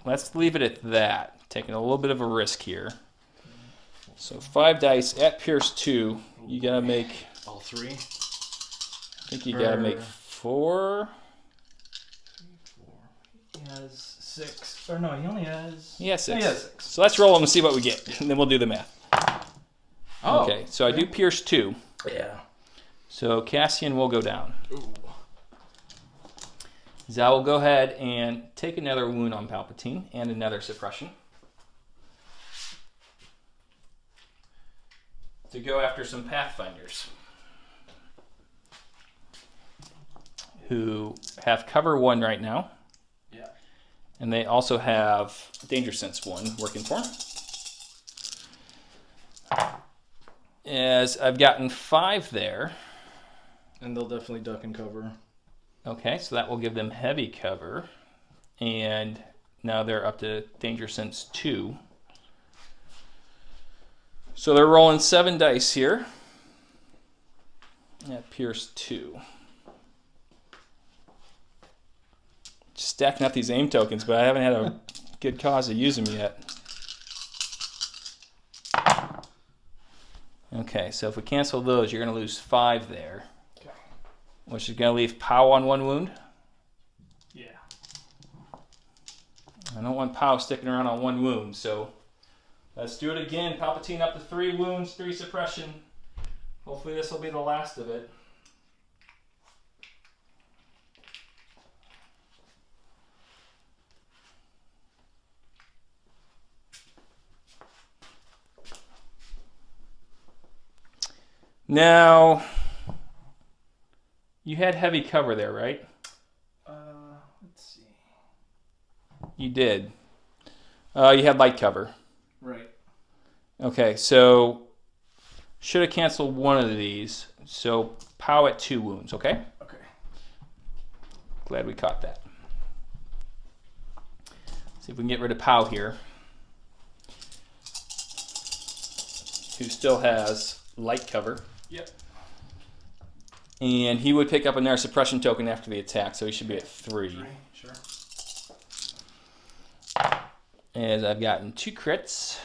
Let's leave it at that. Taking a little bit of a risk here. So 5 dice at Pierce 2. You gotta make all 3. I think you gotta make 4. 3, 4. He has 6. Or no, he only has. He has 6. He has 6. So let's roll them and see what we get, and then we'll do the math. Oh, okay, so I do Pierce 2. Yeah. So Cassian will go down. Ooh. Zhao will go ahead and take another wound on Palpatine and another suppression to go after some Pathfinders who have cover 1 right now. Yeah. And they also have Danger Sense 1 working for them. As I've gotten 5 there. And they'll definitely duck and cover. Okay, so that will give them heavy cover. And now they're up to Danger Sense 2. So they're rolling 7 dice here. At Pierce 2. Just stacking up these aim tokens, but I haven't had a good cause to use them yet. Okay, so if we cancel those, you're going to lose 5 there. Which is going to leave Pow on 1 wound. Yeah. I don't want Pow sticking around on 1 wound, so let's do it again. Palpatine up to 3 wounds, 3 suppression. Hopefully this will be the last of it. Now, you had heavy cover there, right? Let's see. You did. You had light cover. Right. Okay, so should have canceled one of these. So Pow at 2 wounds, okay? Okay. Glad we caught that. See if we can get rid of Pow here. Who still has light cover. Yep. And he would pick up another suppression token after the attack, so he should be at 3. 3, sure. As I've gotten 2 crits.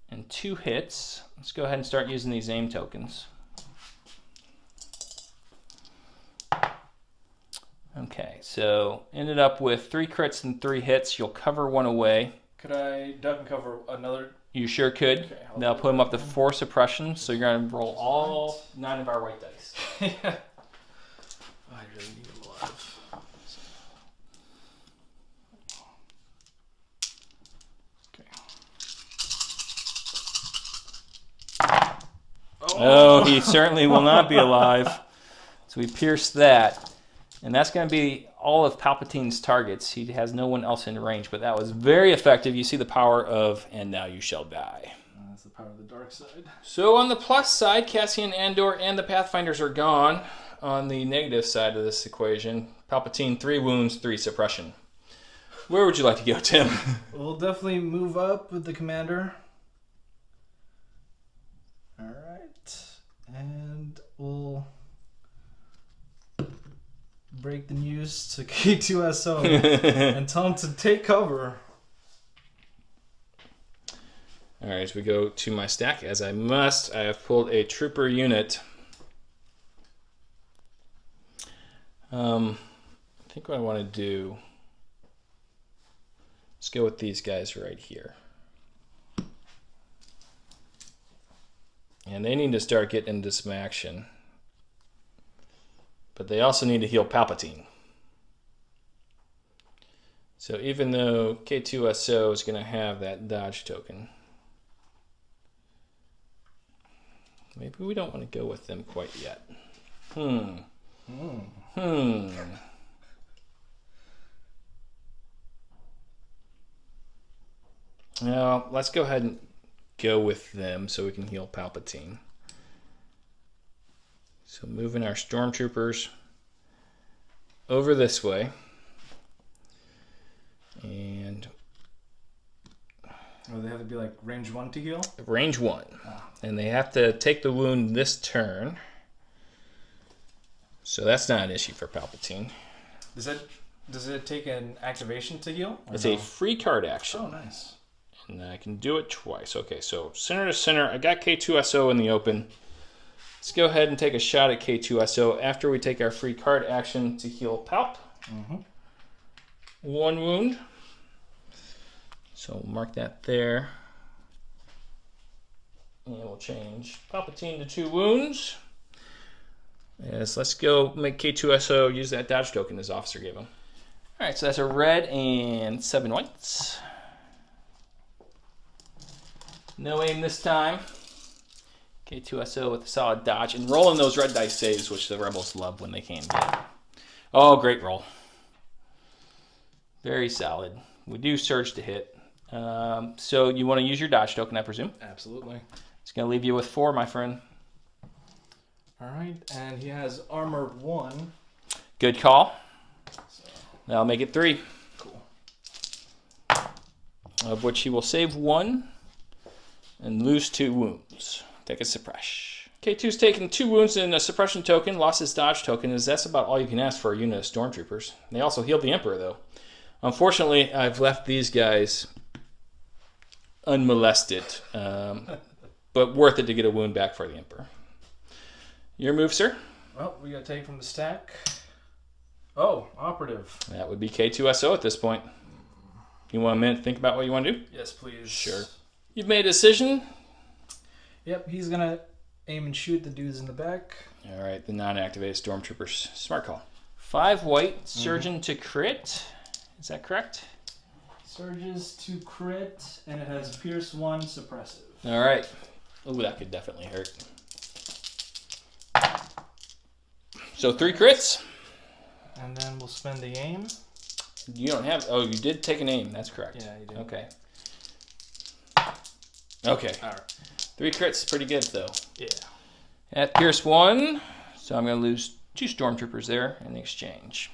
And 2 hits. Let's go ahead and start using these aim tokens. Okay, so ended up with 3 crits and 3 hits. You'll cover 1 away. Could I duck and cover another? You sure could. Okay, That'll put him up to 4 suppression, so you're going to roll all 9 of our white dice. Yeah. I really need him alive. Okay. Oh, he certainly will not be alive. So we pierce that. And that's going to be all of Palpatine's targets. He has no one else in range, but that was very effective. You see the power of, and now you shall die. That's the power of the dark side. So on the plus side, Cassian Andor and the Pathfinders are gone. On the negative side of this equation, Palpatine 3 wounds, 3 suppression. Where would you like to go, Tim? We'll definitely move up with the commander. Alright. And we'll break the news to K2SO and tell him to take cover. Alright, as we go to my stack, as I must, I have pulled a trooper unit. I think what I want to do, let's go with these guys right here. And they need to start getting into some action. But they also need to heal Palpatine. So even though K2SO is going to have that dodge token, maybe we don't want to go with them quite yet. Now, let's go ahead and go with them so we can heal Palpatine. So moving our stormtroopers over this way. And Oh, they have to be like range 1 to heal? range 1. And they have to take the wound this turn. So that's not an issue for Palpatine. Does it take an activation to heal? It's a free card action. Oh, nice. And I can do it twice. Okay, so center to center. I got K2SO in the open. Let's go ahead and take a shot at K2SO after we take our free card action to heal Palp. 1 wound. So we'll mark that there. And we'll change Palpatine to 2 wounds. Yes, let's go make K2SO use that dodge token his officer gave him. All right, so that's a red and 7 whites. No aim this time. K2SO with a solid dodge and rolling those red dice saves, which the rebels love when they can get. Oh, great roll. Very solid. We do surge to hit. So you want to use your dodge token, I presume? Absolutely. It's going to leave you with 4, my friend. All right, and he has armor 1. Good call. So, That'll make it 3. cool. Of which he will save 1 and lose 2 wounds. Take a suppress. K2's taken 2 wounds and a suppression token, lost his dodge token, as that's about all you can ask for a unit of stormtroopers. They also healed the Emperor, though. Unfortunately, I've left these guys unmolested, but worth it to get a wound back for the Emperor. Your move, sir? Well, we got to take from the stack. Oh, operative. That would be K2SO at this point. You want a minute to think about what you want to do? Yes, please. Sure. You've made a decision. Yep, he's going to aim and shoot the dudes in the back. All right, the non-activated stormtroopers. Smart call. 5 white, surgeon to crit. Is that correct? Surges to crit, and it has Pierce 1, suppressive. All right. Ooh, that could definitely hurt. So 3 crits. And then we'll spend the aim. You don't have... Oh, you did take an aim. That's correct. Yeah, you did. Okay. Okay. All right. 3 crits. Pretty good, though. Yeah. At Pierce 1. So I'm going to lose 2 stormtroopers there in exchange.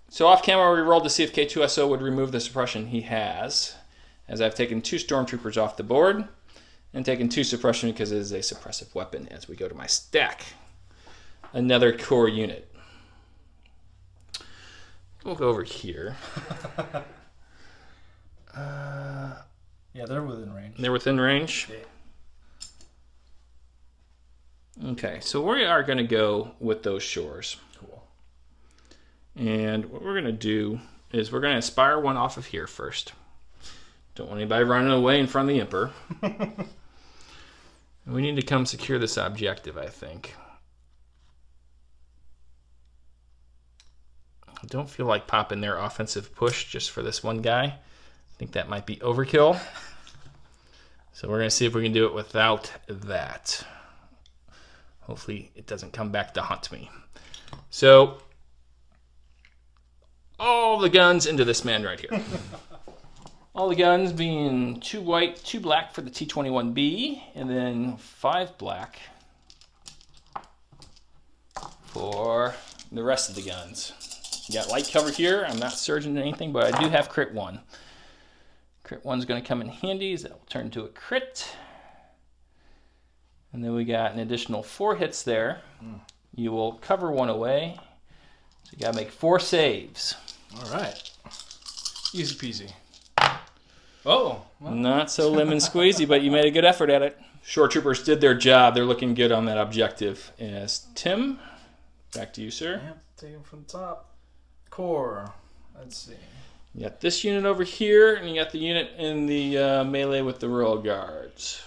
So off camera, we rolled to see if K2SO would remove the suppression. He has, as I've taken 2 stormtroopers off the board and taken 2 suppression because it is a suppressive weapon as we go to my stack. Another core unit. We'll go over here. Yeah, they're within range. They're within range? Yeah. Okay, so we are going to go with those shores. Cool. And what we're going to do is we're going to inspire one off of here first. Don't want anybody running away in front of the Emperor. We need to come secure this objective, I think. I don't feel like popping their offensive push just for this one guy. I think that might be overkill. So we're going to see if we can do it without that. Hopefully it doesn't come back to haunt me. So all the guns into this man right here. All the guns being 2 white, 2 black for the T-21B, and then 5 black for the rest of the guns. You got light cover here. I'm not surging anything, but I do have crit 1. Crit 1's going to come in handy, as that will turn into a crit. And then we got an additional 4 hits there. You will cover 1 away. So you got to make 4 saves. All right. Easy peasy. Oh. Well. Not so lemon squeezy, but you made a good effort at it. Shore troopers did their job. They're looking good on that objective. As Tim, back to you, sir. Yep, take him from the top. Core. Let's see. You got this unit over here, and you got the unit in the melee with the Royal Guards.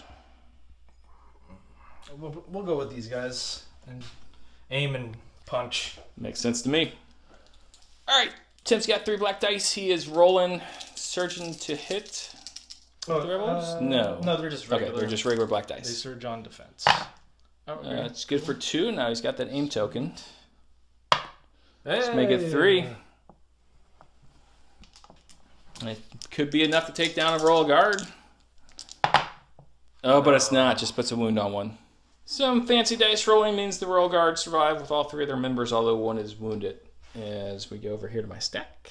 We'll go with these guys and aim and punch. Makes sense to me. All right, Tim's got 3 black dice. He is rolling surgeon to hit. The rebels? No. No, they're just regular. Okay, they're just regular black They dice. surge on defense. It's good for 2. Now he's got that aim token. Hey. Let's make it 3. It could be enough to take down a Royal Guard. Oh, but it's not. Just puts a wound on 1. Some fancy dice rolling means the Royal Guard survive with all 3 of their members, although 1 is wounded. As we go over here to my stack.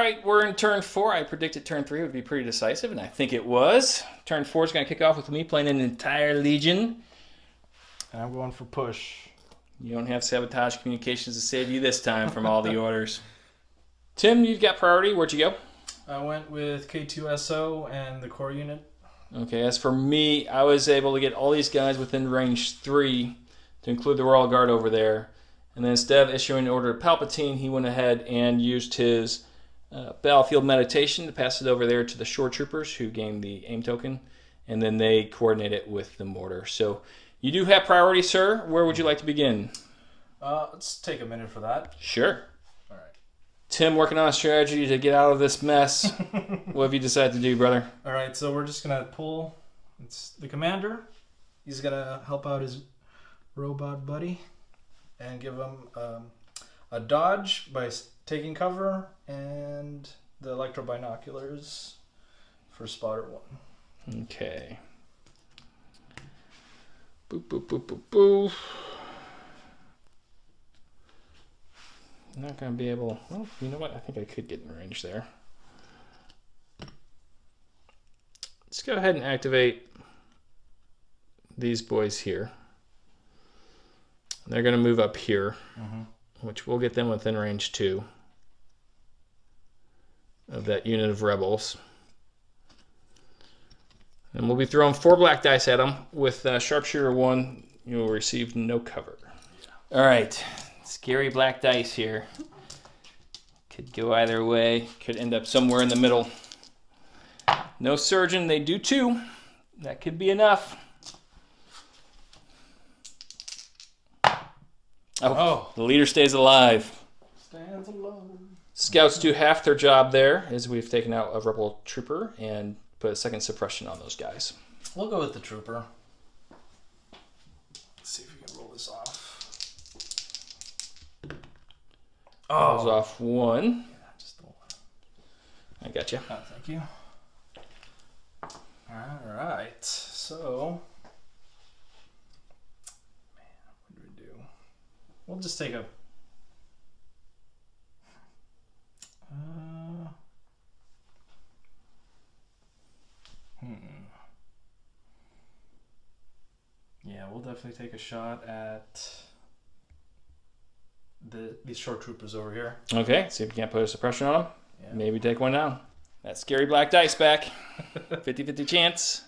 All right, we're in turn 4. I predicted turn 3 would be pretty decisive, and I think it was. Turn 4 is going to kick off with me playing an entire legion. And I'm going for push. You don't have sabotage communications to save you this time from all the orders. Tim, you've got priority. Where'd you go? I went with K2SO and the core unit. Okay, as for me, I was able to get all these guys within range 3 to include the Royal Guard over there. And then instead of issuing an order to Palpatine, he went ahead and used his battlefield meditation to pass it over there to the shore troopers who gained the aim token, and then they coordinate it with the mortar. So you do have priority, sir. Where would you like to begin? Let's take a minute for that. Sure. All right. Tim, working on a strategy to get out of this mess. What have you decided to do, brother? All right, so we're just gonna pull. It's the commander. He's gonna help out his robot buddy and give him a dodge by taking cover and the electro binoculars for spotter 1. Okay. Boop, boop, boop, boop, boop. I'm not going to be able... Well, you know what? I think I could get in range there. Let's go ahead and activate these boys here. They're going to move up here, which will get them within range 2 of that unit of rebels. And we'll be throwing 4 black dice at them. With Sharpshooter 1, you will receive no cover. Yeah. All right. Scary black dice here. Could go either way. Could end up somewhere in the middle. No surgeon. They do 2. That could be enough. Oh, the leader stays alive. Stands alone. Scouts do half their job there, as we've taken out a rebel trooper and put a second suppression on those guys. We'll go with the trooper. Let's see if we can roll this off. Rolls off 1. Yeah, just the 1. I got you. Oh, thank you. All right, so... Man, what do we do? We'll just take a... Yeah, we'll definitely take a shot at these short troopers over here. Okay, see if you can't put a suppression on them. Yeah. Maybe take one down. That scary black dice back. 50-50 chance.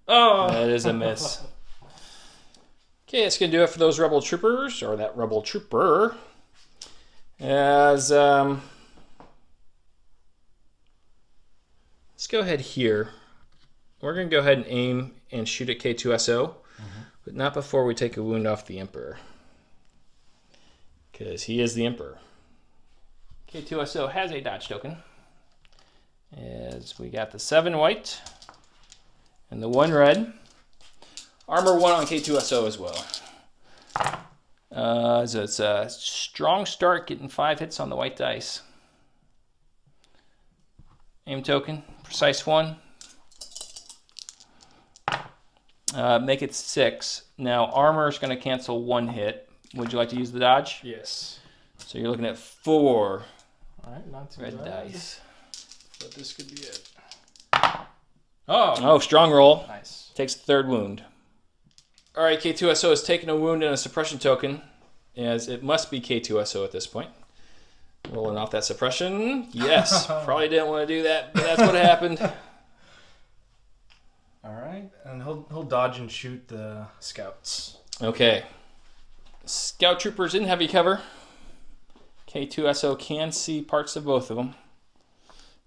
Oh! That is a miss. Okay, that's going to do it for those rebel troopers, or that rebel trooper. As, let's go ahead here. We're going to go ahead and aim and shoot at K2SO, but not before we take a wound off the Emperor. Because he is the Emperor. K2SO has a dodge token. As we got the 7 white and the 1 red. Armor 1 on K2SO as well. So it's a strong start, getting 5 hits on the white dice. Aim token, precise 1. Make it 6. Now armor is going to cancel 1 hit. Would you like to use the dodge? Yes. So you're looking at 4 All right, not too red bad. dice. But this could be it. Oh, strong roll. Nice. Takes the 3rd wound. All right, K2SO has taken a wound and a suppression token, as it must be K2SO at this point. Rolling off that suppression. Yes, probably didn't want to do that, but that's what happened. All right, and he'll dodge and shoot the scouts. Okay. Scout troopers in heavy cover. K2SO can see parts of both of them.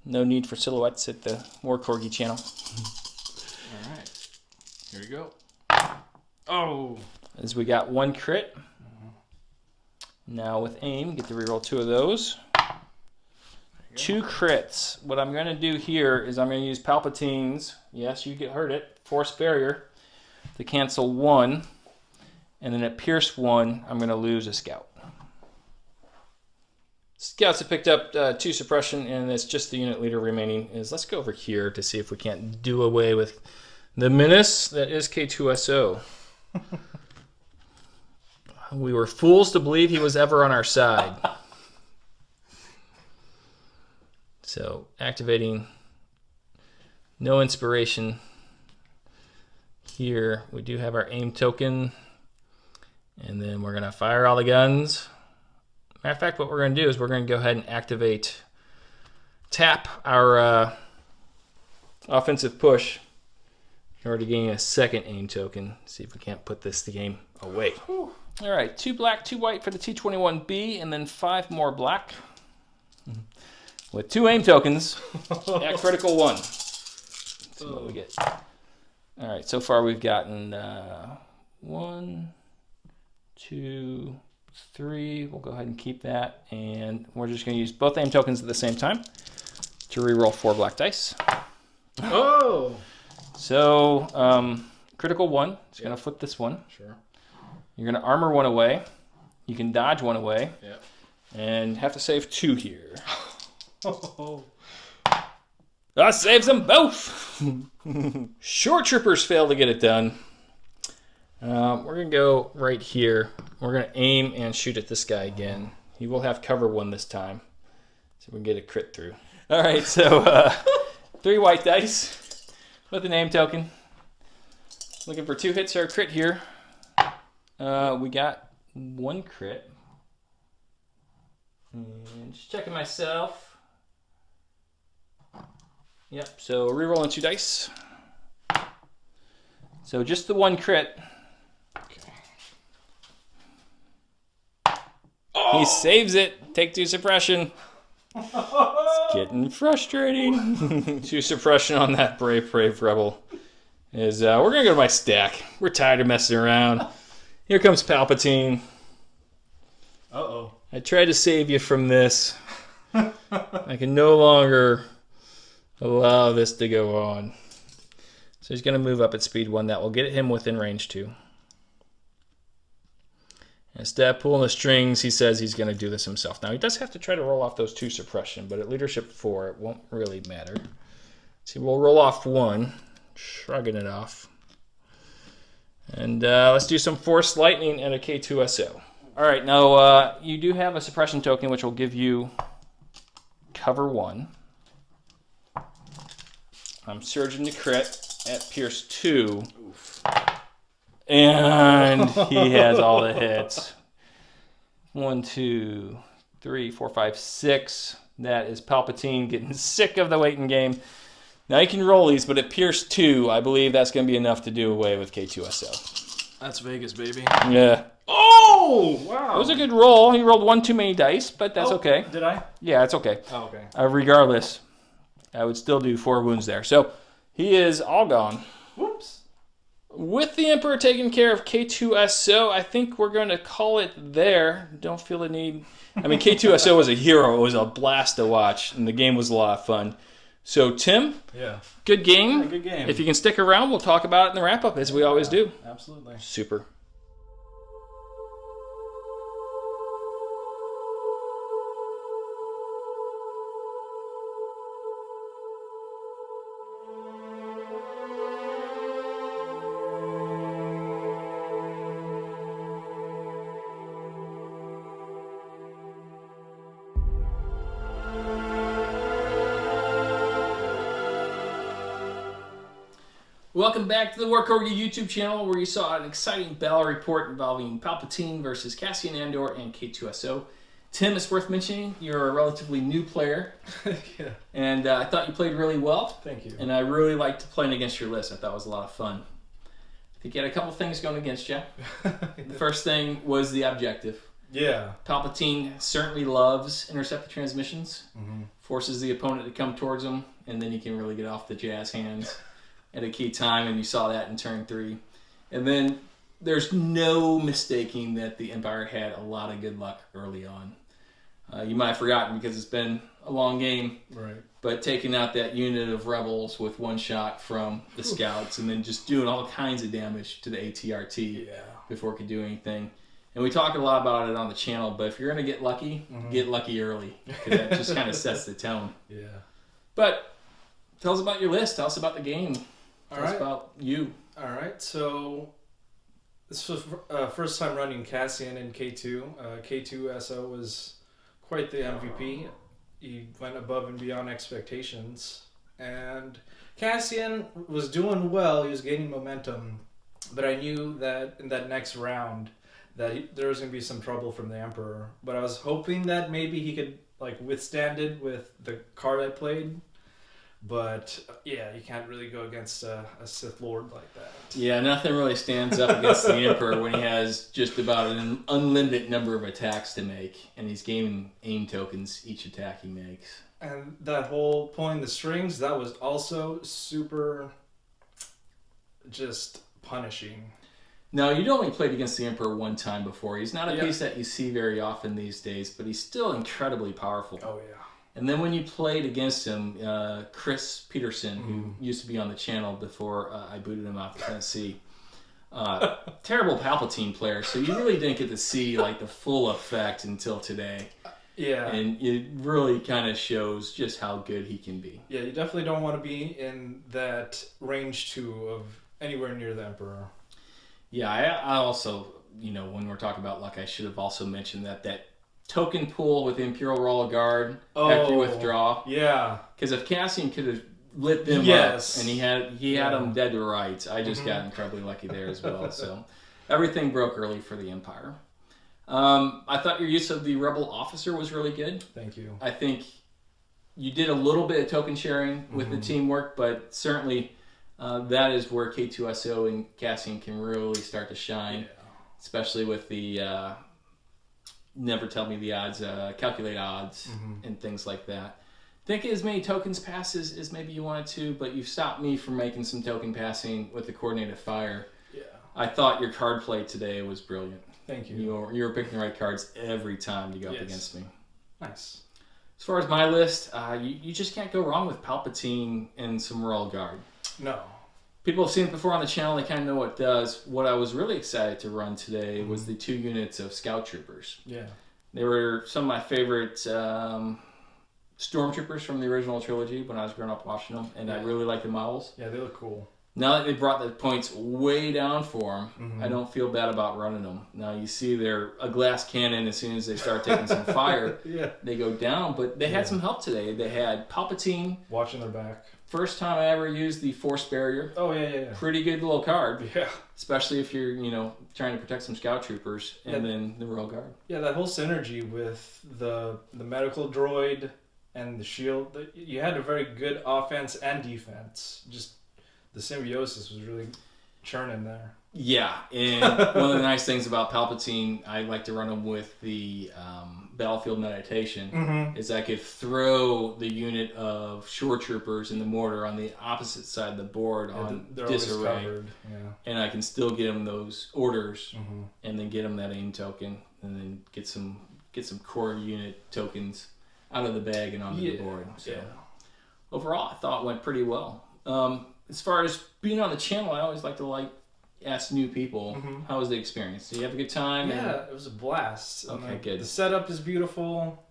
No need for silhouettes at the War Corgi channel. All right, here we go. Oh! As we got 1 crit. Now with aim, get to reroll 2 of those. 2 crits. What I'm going to do here is I'm going to use Palpatine's, yes, you heard it, Force Barrier, to cancel 1. And then at Pierce 1, I'm going to lose a scout. Scouts have picked up 2 suppression, and it's just the unit leader remaining. Let's go over here to see if we can't do away with the menace that is K2SO. We were fools to believe he was ever on our side. So activating no inspiration here. We do have our aim token. And then we're going to fire all the guns. Matter of fact, what we're going to do is we're going to go ahead and tap our offensive push in order to gain a second aim token. See if we can't put this game away. Whew. All right, 2 black, 2 white for the T-21B, and then 5 more black. With 2 aim tokens at critical 1. Let's see what we get. All right, so far we've gotten 1, 2, 3. We'll go ahead and keep that, and we're just going to use both aim tokens at the same time to reroll 4 black dice. Oh! So, critical 1. It's going to flip this one. Sure. You're going to armor 1 away. You can dodge 1 away. Yep. And have to save 2 here. That saves them both! Shore troopers fail to get it done. We're going to go right here. We're going to aim and shoot at this guy again. He will have cover 1 this time. So we can get a crit through. All right, so 3 white dice with an aim token. Looking for 2 hits or a crit here. We got 1 crit. And just checking myself. Yep, so rerolling 2 dice. So just the 1 crit. Okay. He saves it. Take 2 suppression. It's getting frustrating. 2 suppression on that brave rebel. We're going to go to my stack. We're tired of messing around. Here comes Palpatine. Uh-oh. I tried to save you from this. I can no longer allow this to go on. So he's going to move up at speed 1. That will get him within range 2. Instead of pulling the strings, he says he's going to do this himself. Now, he does have to try to roll off those 2 suppression, but at leadership 4, it won't really matter. See, we'll roll off 1, shrugging it off. And let's do some Force Lightning and a K2SO. All right, now you do have a suppression token, which will give you cover 1. I'm surging to crit at Pierce 2. Oof. And he has all the hits. 1, 2, 3, 4, 5, 6. That is Palpatine getting sick of the waiting game. Now you can roll these, but at Pierce 2, I believe that's going to be enough to do away with K2SO. That's Vegas, baby. Yeah. Oh, wow. It was a good roll. He rolled 1 too many dice, but that's okay. Did I? Yeah, it's okay. Oh, okay. Regardless, I would still do 4 wounds there. So he is all gone. Whoops. With the Emperor taking care of K2SO, I think we're going to call it there. Don't feel the need. I mean, K2SO was a hero. It was a blast to watch, and the game was a lot of fun. So, Tim, yeah, good game. Yeah, good game. If you can stick around, we'll talk about it in the wrap-up, as we always do. Absolutely. Super. Welcome back to the War Corgi YouTube channel, where you saw an exciting battle report involving Palpatine versus Cassian Andor and K2SO. Tim, it's worth mentioning, you're a relatively new player. Yeah. And I thought you played really well. Thank you. And I really liked playing against your list. I thought it was a lot of fun. I think you had a couple things going against you. The first thing was the objective. Yeah. Palpatine certainly loves interceptor transmissions. Mm-hmm. Forces the opponent to come towards him, and then he can really get off the jazz hands at a key time, and you saw that in turn 3. And then there's no mistaking that the Empire had a lot of good luck early on. You might have forgotten because it's been a long game, right? But taking out that unit of rebels with 1 shot from the scouts, and then just doing all kinds of damage to the ATRT before it could do anything. And we talk a lot about it on the channel, but if you're going to get lucky early, because that just kind of sets the tone. Yeah. But tell us about your list. Tell us about the game. Tell us right. about you. All right. So this was first time running Cassian in K2. K2SO was quite the MVP. he went above and beyond expectations. And Cassian was doing well. He was gaining momentum, but I knew that in that next round that there was going to be some trouble from the Emperor. But I was hoping that maybe he could like withstand it with the card I played. But yeah, you can't really go against a Sith Lord like that. Yeah, nothing really stands up against the Emperor when he has just about an unlimited number of attacks to make, and he's gaining aim tokens each attack he makes. And that whole pulling the strings, that was also super just punishing. Now, you'd only played against the Emperor one time before. He's not a piece that you see very often these days, but he's still incredibly powerful. Oh, yeah. And then when you played against him, Chris Peterson, who used to be on the channel before I booted him out of Tennessee, terrible Palpatine player, so you really didn't get to see like the full effect until today. Yeah. And it really kind of shows just how good he can be. Yeah, you definitely don't want to be in that range 2 of anywhere near the Emperor. Yeah, I also, when we're talking about luck, I should have also mentioned that token pool with the Imperial Royal Guard after you withdraw. Yeah. Because if Cassian could have lit them up and he had them dead to rights, I just got incredibly lucky there as well. So everything broke early for the Empire. I thought your use of the Rebel officer was really good. Thank you. I think you did a little bit of token sharing with the teamwork, but certainly that is where K2SO and Cassian can really start to shine, especially with the never tell me the odds, calculate odds, and things like that. Think as many tokens passes as maybe you wanted to, but you've stopped me from making some token passing with the coordinated fire. Yeah. I thought your card play today was brilliant. Thank you. You were picking the right cards every time you go up against me. Nice. As far as my list, you just can't go wrong with Palpatine and some Royal Guard. No. People have seen it before on the channel. They kind of know what it does. What I was really excited to run today was the 2 units of Scout Troopers. Yeah. They were some of my favorite Stormtroopers from the original trilogy when I was growing up watching them, and I really like the models. Yeah, they look cool. Now that they brought the points way down for them, I don't feel bad about running them. Now you see they're a glass cannon as soon as they start taking some fire. They go down, but they had some help today. They had Palpatine. Watching their back. First time I ever used the Force Barrier. Oh, yeah. Pretty good little card. Yeah. Especially if you're, trying to protect some Scout Troopers and then the Royal Guard. Yeah, that whole synergy with the medical droid and the shield. You had a very good offense and defense. Just the symbiosis was really churning there. Yeah, and one of the nice things about Palpatine, I like to run him with the battlefield meditation, is I could throw the unit of shore troopers in the mortar on the opposite side of the board on disarray, and I can still get him those orders, and then get him that aim token, and then get some core unit tokens out of the bag and onto the board. So overall, I thought it went pretty well. As far as being on the channel, I always like to ask new people, how was the experience? Did you have a good time? Yeah, it was a blast. Okay, good. The setup is beautiful.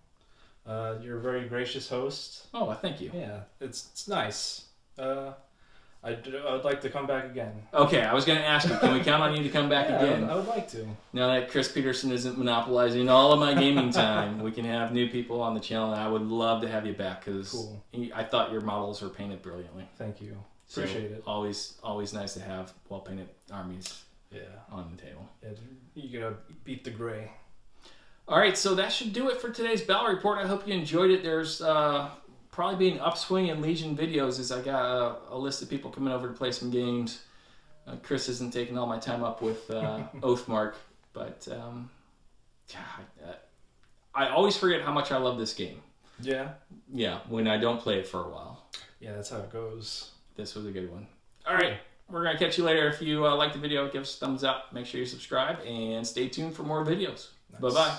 You're a very gracious host. Oh, thank you. Yeah, it's nice. I would like to come back again. Okay, I was going to ask you, can we count on you to come back again? I would like to. Now that Chris Peterson isn't monopolizing all of my gaming time, we can have new people on the channel, and I would love to have you back, because I thought your models were painted brilliantly. Thank you. Appreciate it. Always nice to have well-painted armies on the table. Yeah, you gotta beat the gray. All right, so that should do it for today's Battle Report. I hope you enjoyed it. There's probably be an upswing in Legion videos as I got a list of people coming over to play some games. Chris isn't taking all my time up with Oathmark, but I always forget how much I love this game. Yeah? Yeah, when I don't play it for a while. Yeah, that's how it goes. This was a good one. All right, we're going to catch you later. If you like the video, give us a thumbs up. Make sure you subscribe and stay tuned for more videos. Nice. Bye-bye.